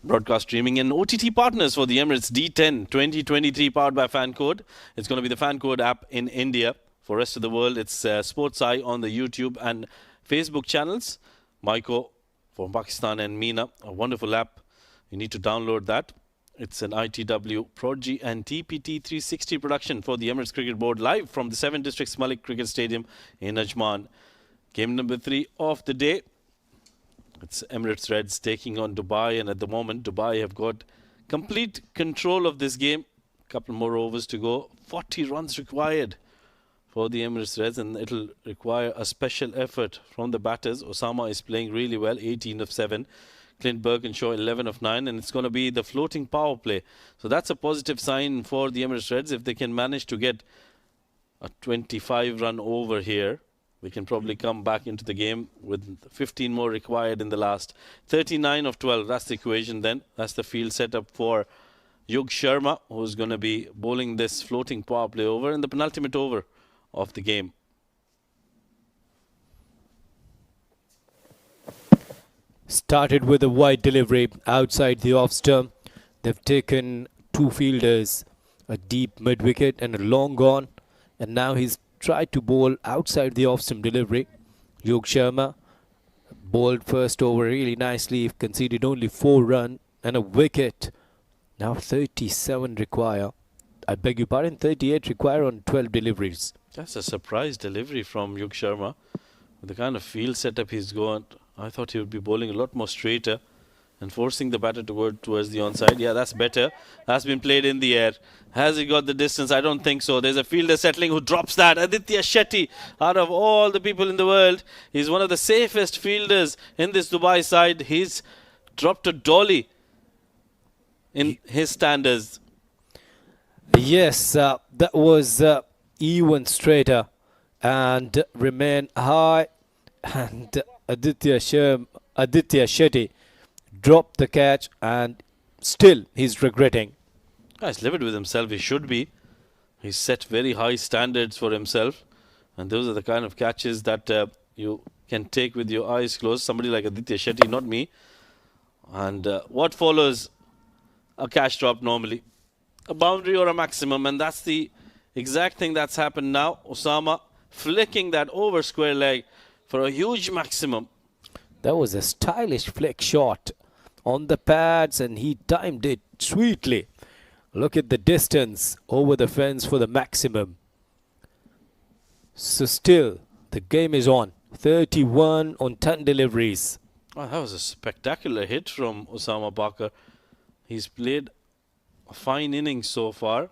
S4: Broadcast streaming and OTT partners for the Emirates D10 2023 powered by FanCode. It's going to be the FanCode app in India. For the rest of the world, it's Sports Eye on the YouTube and Facebook channels. Maiko from Pakistan and Meena, a wonderful app. You need to download that. It's an ITW, Prodigy and TPT 360 production for the Emirates Cricket Board, live from the 7 Districts Malek Cricket Stadium in Ajman. Game number 3 of the day. It's Emirates Reds taking on Dubai, and at the moment Dubai have got complete control of this game. Couple more overs to go. 40 runs required for the Emirates Reds, and it'll require a special effort from the batters. Osama is playing really well, 18 of 7. Clint Birkinshaw 11 of 9, and it's going to be the floating power play. So that's a positive sign for the Emirates Reds. If they can manage to get a 25 run over here, we can probably come back into the game with 15 more required in the last. 39 of 12, that's the equation then. That's the field setup for Yug Sharma, who's going to be bowling this floating power play over in the penultimate over of the game.
S1: Started with a wide delivery outside the off stump. They've taken 2 fielders, a deep mid wicket and a long on, and now he's tried to bowl outside the off stump delivery. Yog Sharma bowled first over really nicely, conceded only 4 runs and a wicket. Now 37 require. I beg your pardon, 38 required on 12 deliveries.
S4: That's a surprise delivery from Yug Sharma. With the kind of field setup he's got, I thought he would be bowling a lot more straighter and forcing the batter to go towards the onside. Yeah, that's better. That's been played in the air. Has he got the distance? I don't think so. There's a fielder settling who drops that. Aditya Shetty, out of all the people in the world, he's one of the safest fielders in this Dubai side. He's dropped a dolly in his standards.
S1: Yes, that was even straighter and remain high. And Aditya Shetty dropped the catch, and still he's regretting.
S4: He's livid with himself. He should be. He's set very high standards for himself. And those are the kind of catches that you can take with your eyes closed. Somebody like Aditya Shetty, not me. And what follows a catch drop normally? A boundary or a maximum. And that's the exact thing that's happened now. Osama flicking that over square leg for a huge maximum.
S1: That was a stylish flick shot on the pads, and he timed it sweetly. Look at the distance over the fence for the maximum. So still, the game is on. 31 on 10 deliveries.
S4: Oh, that was a spectacular hit from Osama Bakar. He's played a fine innings so far.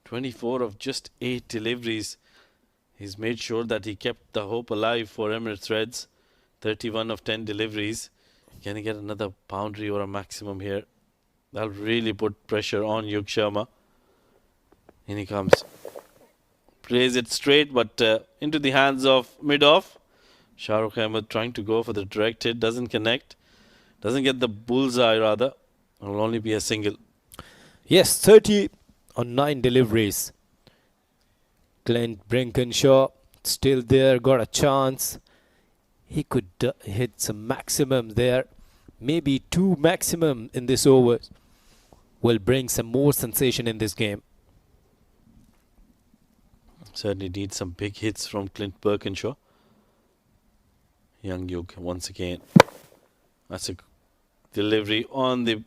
S4: 24 of just 8 deliveries. He's made sure that he kept the hope alive for Emirates Reds. 31 of 10 deliveries. Can he get another boundary or a maximum here? That'll really put pressure on Yug Sharma. In he comes. Plays it straight, but into the hands of mid-off. Shahrukh Ahmed trying to go for the direct hit. Doesn't connect. Doesn't get the bullseye, rather. It'll only be a single.
S1: Yes, 30 on 9 deliveries. Clint Brinkenshaw still there, got a chance. He could hit some maximum there. Maybe 2 maximum in this over will bring some more sensation in this game.
S4: Certainly needs some big hits from Clint Birkinshaw. Young Yug once again. That's a delivery on the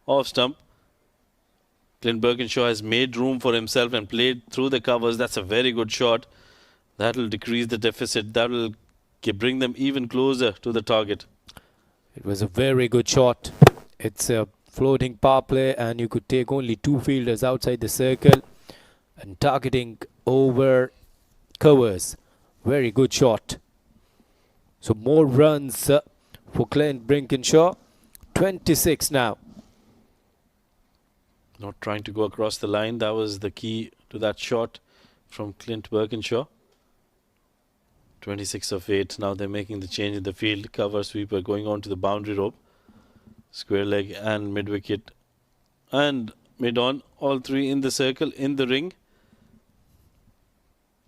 S4: off stump. Clint Birkinshaw has made room for himself and played through the covers. That's a very good shot. That will decrease the deficit. That will bring them even closer to the target.
S1: It was a very good shot. It's a floating power play, and you could take only 2 fielders outside the circle and targeting over covers. Very good shot. So more runs for Clint Brinkenshaw. 26 now.
S4: Not trying to go across the line. That was the key to that shot from Clint Birkinshaw. 26 of 8. Now they're making the change in the field. Cover sweeper going on to the boundary rope. Square leg and mid wicket. And mid on. All 3 in the circle, in the ring.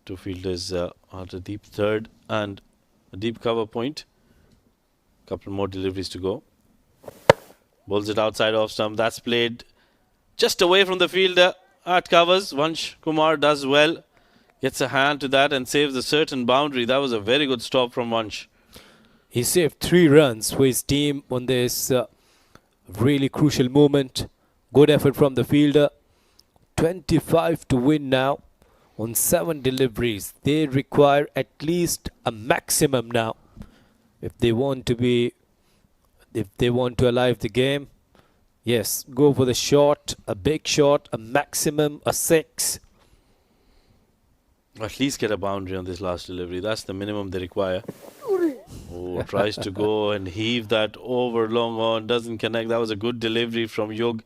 S4: 2 fielders at a deep third and a deep cover point. Couple more deliveries to go. Bowls it outside off stump. That's played just away from the fielder at covers. Vansh Kumar does well. Gets a hand to that and saves a certain boundary. That was a very good stop from Vansh.
S1: He saved 3 runs for his team on this really crucial moment. Good effort from the fielder. 25 to win now on 7 deliveries. They require at least a maximum now if they want to alive the game. Yes, go for the shot, a big shot, a maximum, a 6.
S4: At least get a boundary on this last delivery. That's the minimum they require. Oh, tries to go and heave that over long on. Doesn't connect. That was a good delivery from Yug.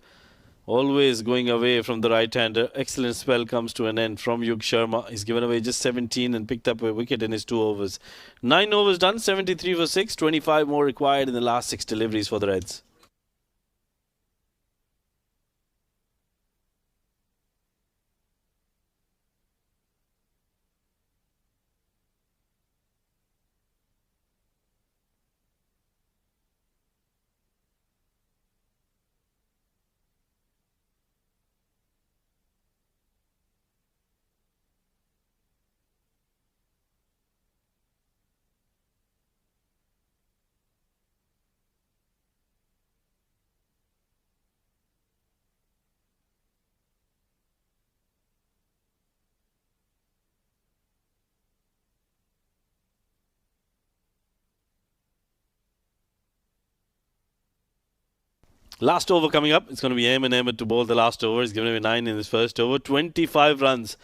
S4: Always going away from the right-hander. Excellent spell comes to an end from Yug Sharma. He's given away just 17 and picked up a wicket in his 2 overs. 9 overs done, 73 for 6. 25 more required in the last 6 deliveries for the Reds. Last over coming up. It's going to be Ayman Ahmed to bowl the last over. He's given away 9 in his first over. 25 runs.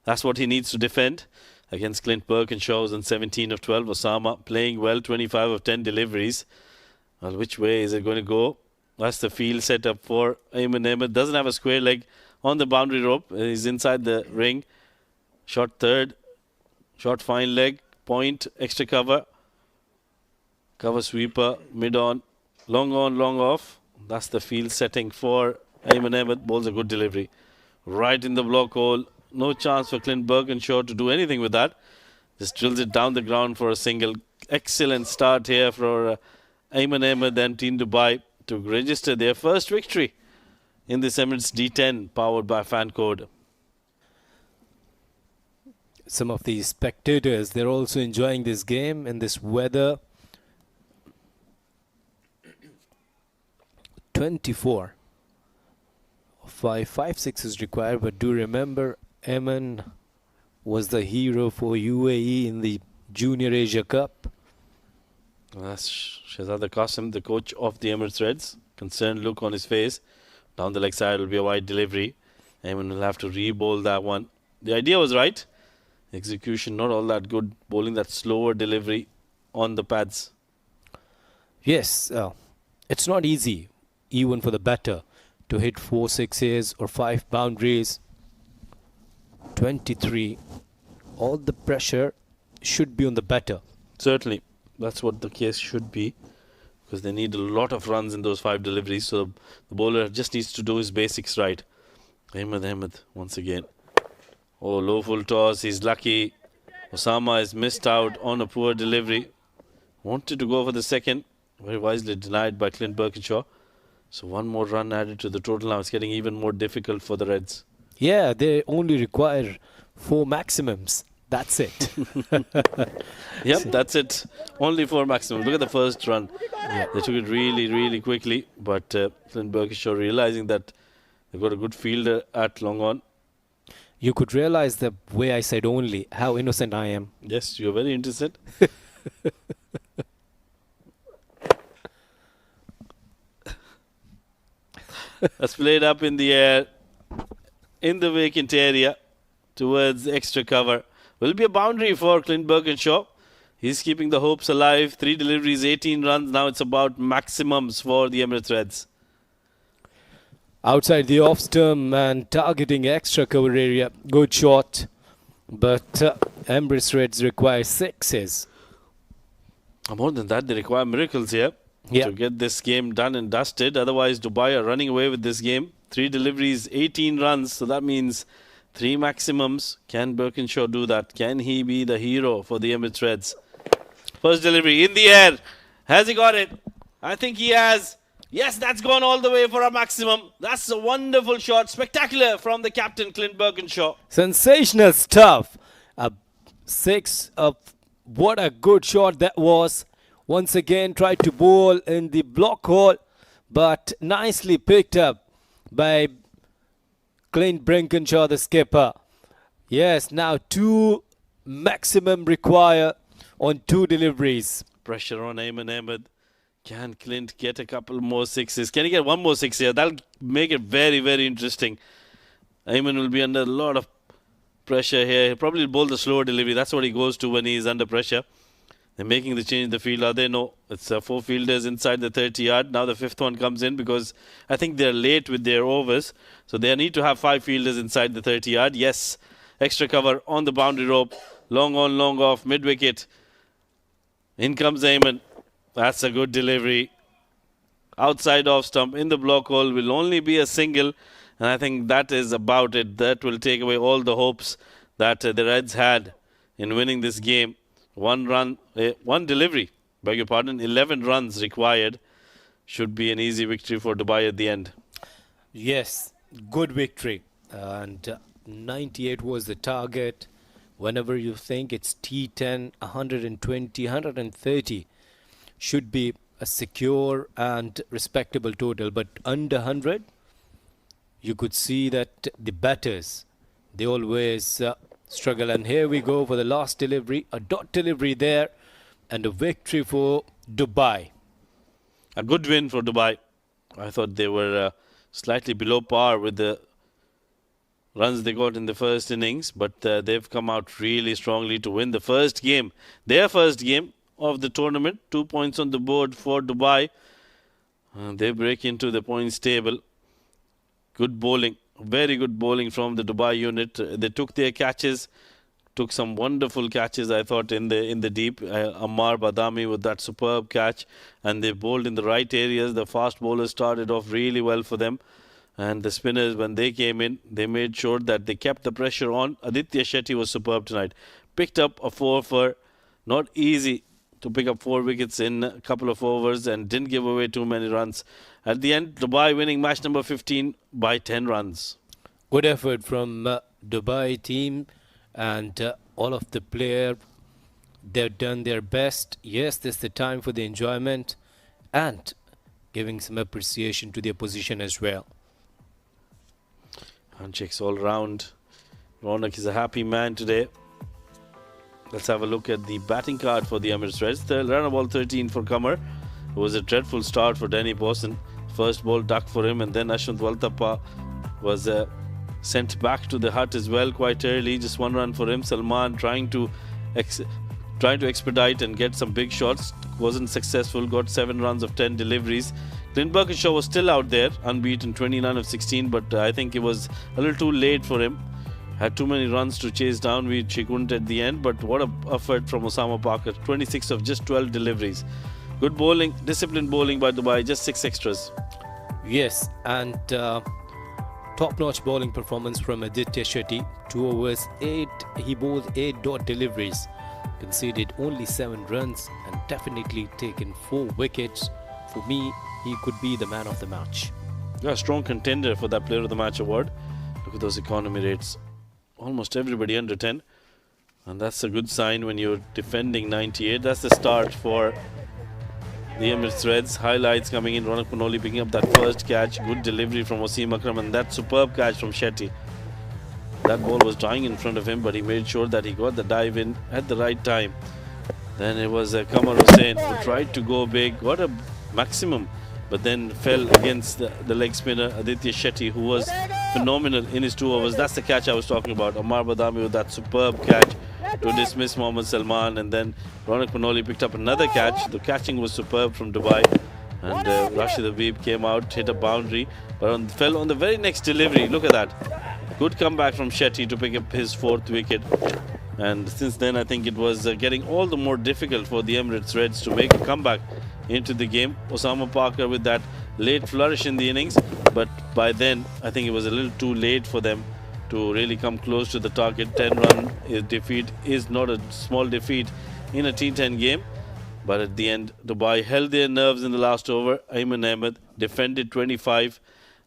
S4: That's what he needs to defend against Clint Birkinshaw on 17 of 12. Osama playing well, 25 of 10 deliveries. Well, which way is it going to go? That's the field set up for Ayman Ahmed. Doesn't have a square leg on the boundary rope. He's inside the ring. Shot third. Shot fine leg. Point. Extra cover. Cover sweeper. Mid on. Long on, long off. That's the field setting for Ayman Ahmed. Bowls a good delivery. Right in the block hole. No chance for Clint Birkinshaw to do anything with that. Just drills it down the ground for a single. Excellent start here for Ayman Ahmed and Team Dubai to register their first victory in this Emirates D10 powered by FanCode.
S1: Some of the spectators, they're also enjoying this game in this weather. 24. 5 6 is required, but do remember Ayman was the hero for UAE in the Junior Asia Cup.
S4: That's Shahzad Qasim, the coach of the Emirates Reds. Concerned look on his face. Down the leg side will be a wide delivery. Ayman will have to re-bowl that one. The idea was right. Execution not all that good. Bowling that slower delivery on the pads.
S1: Yes, it's not easy, even for the batter, to hit 4 6s or 5 boundaries. 23. All the pressure should be on the batter.
S4: Certainly, that's what the case should be, because they need a lot of runs in those 5 deliveries. So the bowler just needs to do his basics right. Ayman Ahmed once again. Oh, low full toss. He's lucky. Osama has missed out on a poor delivery. Wanted to go for the second. Very wisely denied by Clint Birkinshaw. So one more run added to the total. Now it's getting even more difficult for the Reds.
S1: Yeah, they only require 4 maximums. That's it.
S4: Yep, that's it. Only 4 maximum. Look at the first run.
S1: Yeah.
S4: They took it really, really quickly. But Clint Birkinshaw realizing that they've got a good fielder at long on.
S1: You could realize the way I said only, how innocent I am.
S4: Yes, you're very interested. That's played up in the air, in the vacant area, towards extra cover. Will be a boundary for Clint Birkinshaw. He's keeping the hopes alive. 3 deliveries, 18 runs. Now it's about maximums for the Emirates Reds.
S1: Outside the off stump and targeting extra cover area. Good shot. But Emirates Reds require 6s.
S4: More than that, they require miracles here to get this game done and dusted. Otherwise, Dubai are running away with this game. 3 deliveries, 18 runs. So that means 3 maximums. Can Birkinshaw do that? Can he be the hero for the Emirates Reds? First delivery in the air. Has he got it? I think he has. Yes, that's gone all the way for a maximum. That's a wonderful shot. Spectacular from the captain, Clint Birkinshaw.
S1: Sensational stuff. A 6 of what a good shot that was. Once again tried to bowl in the block hole, but nicely picked up by Clint Birkinshaw, the skipper. Yes, now 2 maximum require on 2 deliveries.
S4: Pressure on Ayman Ahmed. Can Clint get a couple more 6s? Can he get 1 more 6 here? That'll make it very, very interesting. Ayman will be under a lot of pressure here. He'll probably bowl the slower delivery. That's what he goes to when he's under pressure. They're making the change in the field, are they? No. It's 4 fielders inside the 30-yard. Now the 5th one comes in because I think they're late with their overs. So they need to have 5 fielders inside the 30-yard. Yes. Extra cover on the boundary rope. Long on, long off. Mid-wicket. In comes Ayman. That's a good delivery. Outside off stump in the block hole will only be a single. And I think that is about it. That will take away all the hopes that the Reds had in winning this game. 1 run, 1 delivery. Beg your pardon. 11 runs required. Should be an easy victory for Dubai at the end.
S1: Yes, good victory. And 98 was the target. Whenever you think it's T10, 120, 130 should be a secure and respectable total. But under 100, you could see that the batters, they always struggle. And here we go for the last delivery. A dot delivery there and a victory for Dubai.
S4: A good win for Dubai. I thought they were slightly below par with the runs they got in the first innings, but they've come out really strongly to win the first game, their first game of the tournament. 2 points on the board for Dubai. They break into the points table. Good bowling, very good bowling from the Dubai unit. They took their catches, took some wonderful catches, I thought, in the deep. Ammar Badami with that superb catch, and they bowled in the right areas. The fast bowlers started off really well for them, and the spinners, when they came in, they made sure that they kept the pressure on. Aditya Shetty was superb tonight. Picked up a 4 for, not easy to pick up 4 wickets in a couple of overs, and didn't give away too many runs. At the end, Dubai winning match number 15 by 10 runs.
S1: Good effort from Dubai team, and all of the players, they've done their best. Yes, this is the time for the enjoyment and giving some appreciation to the opposition as well.
S4: Handshakes all round. Ronak is a happy man today. Let's have a look at the batting card for the Emirates Reds. The run ball 13 for Qamar. It was a dreadful start for Danny Boston. First ball duck for him, and then Ashwant Waltappa was sent back to the hut as well quite early. Just 1 run for him. Salman trying to expedite and get some big shots. Wasn't successful. Got 7 runs of 10 deliveries. Clint Birkinshaw was still out there, unbeaten, 29 of 16, but I think it was a little too late for him. Had too many runs to chase down, which he couldn't at the end. But what a effort from Osama Parker. 26 of just 12 deliveries. Good bowling, disciplined bowling by Dubai, just 6 extras.
S1: Yes, and top-notch bowling performance from Aditya Shetty. 2 overs, 8. He bowled 8 dot deliveries, conceded only 7 runs, and definitely taken 4 wickets. For me, he could be the man of the match.
S4: Yeah, strong contender for that Player of the Match award. Look at those economy rates. Almost everybody under 10. And that's a good sign when you're defending 98. That's the start for the Emirates Reds. Highlights coming in. Ronak Panoli picking up that first catch. Good delivery from Wasim Akram, and that superb catch from Shetty. That ball was dying in front of him, but he made sure that he got the dive in at the right time. Then it was Qamar Hussain who tried to go big. Got a maximum, but then fell against the leg spinner Aditya Shetty, who was phenomenal in his 2 overs. That's the catch I was talking about. Ammar Badami with that superb catch to dismiss Mohammad Salman, and then Ronak Panoli picked up another catch. The catching was superb from Dubai, and Rashid Habib came out, hit a boundary, but fell on the very next delivery. Look at that. Good comeback from Shetty to pick up his 4th wicket. And since then, I think it was getting all the more difficult for the Emirates Reds to make a comeback into the game. Osama Parker with that late flourish in the innings, but by then I think it was a little too late for them to really come close to the target. 10-run defeat is not a small defeat in a T10 game, but at the end Dubai held their nerves in the last over. Ayman Ahmed defended 25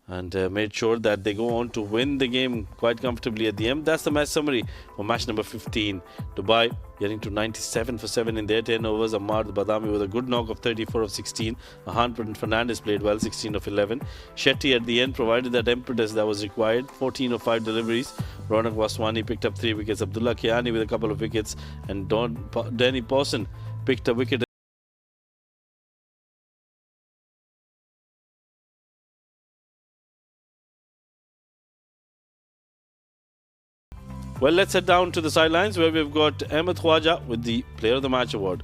S4: and made sure that they go on to win the game quite comfortably at the end. That's the match summary for match number 15. Dubai getting to 97 for 7 in their 10 overs. Ammar Badami with a good knock of 34 of 16. Ahan Fernandez played well, 16 of 11. Shetty at the end provided that impetus that was required, 14 of 5 deliveries. Ronak Waswani picked up 3 wickets. Abdullah Kiani with a couple of wickets, and Danny Pawson picked a wicket. Well, let's head down to the sidelines where we've got Ahmed Khwaja with the Player of the Match award.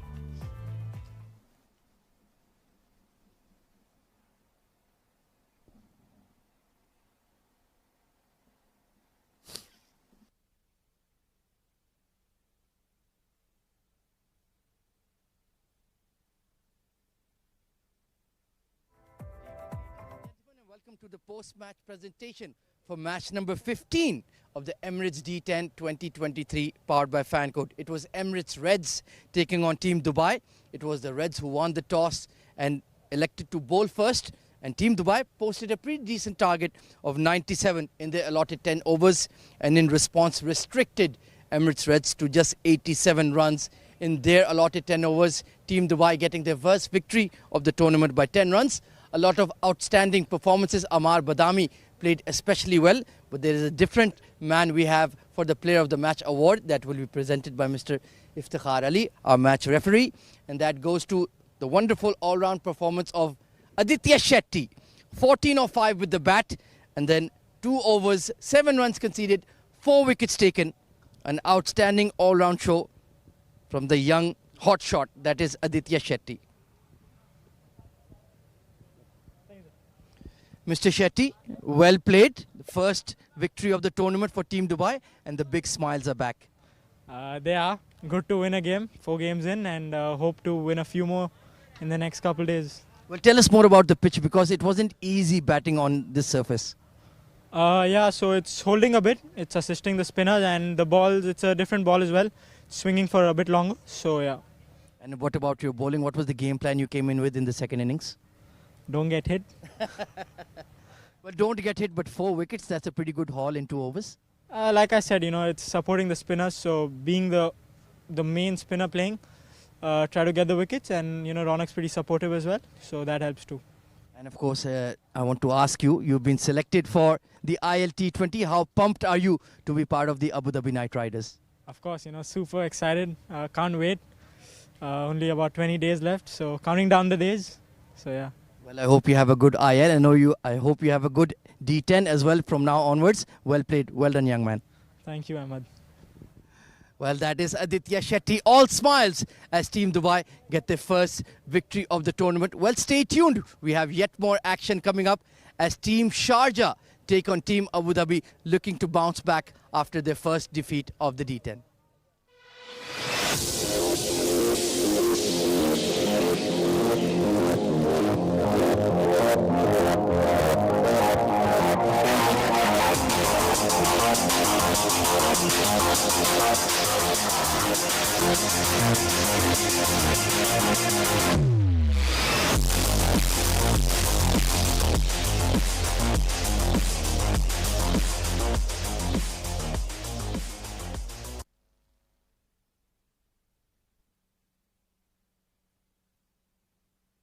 S3: Welcome to the post-match presentation for match number 15 of the Emirates D10 2023 powered by FanCode. It was Emirates Reds taking on Team Dubai. It was the Reds who won the toss and elected to bowl first, and Team Dubai posted a pretty decent target of 97 in their allotted 10 overs, and in response restricted Emirates Reds to just 87 runs in their allotted 10 overs. Team Dubai getting their first victory of the tournament by 10 runs. A lot of outstanding performances. Ammar Badami played especially well, but there is a different man we have for the Player of the Match award that will be presented by Mr. Iftikhar Ali, our match referee, and that goes to the wonderful all-round performance of Aditya Shetty, 14 or 5 with the bat, and then 2 overs, 7 runs conceded, 4 wickets taken. An outstanding all-round show from the young hotshot, that is Aditya Shetty. Mr. Shetty, well played. First victory of the tournament for Team Dubai, and the big smiles are back.
S8: They are good to win a game, 4 games in, and hope to win a few more in the next couple days.
S3: Well, tell us more about the pitch, because it wasn't easy batting on this surface.
S8: Yeah, so it's holding a bit, it's assisting the spinners, and the balls, it's a different ball as well, swinging for a bit longer, so yeah.
S3: And what about your bowling? What was the game plan you came in with in the second innings?
S8: Don't get hit.
S3: Well, don't get hit, but 4 wickets, that's a pretty good haul in 2 overs.
S8: Like I said, it's supporting the spinners, so being the main spinner playing, try to get the wickets, and Ronak's pretty supportive as well, so that helps too.
S3: And of course, I want to ask you, you've been selected for the ILT20. How pumped are you to be part of the Abu Dhabi Knight Riders?
S8: Of course, super excited, can't wait. Only about 20 days left, so counting down the days, so yeah.
S3: Well, I hope you have a good IL. I hope you have a good D10 as well from now onwards. Well played. Well done, young man.
S8: Thank you, Ahmad.
S3: Well, that is Aditya Shetty. All smiles as Team Dubai get their first victory of the tournament. Well, stay tuned. We have yet more action coming up as Team Sharjah take on Team Abu Dhabi, looking to bounce back after their first defeat of the D10.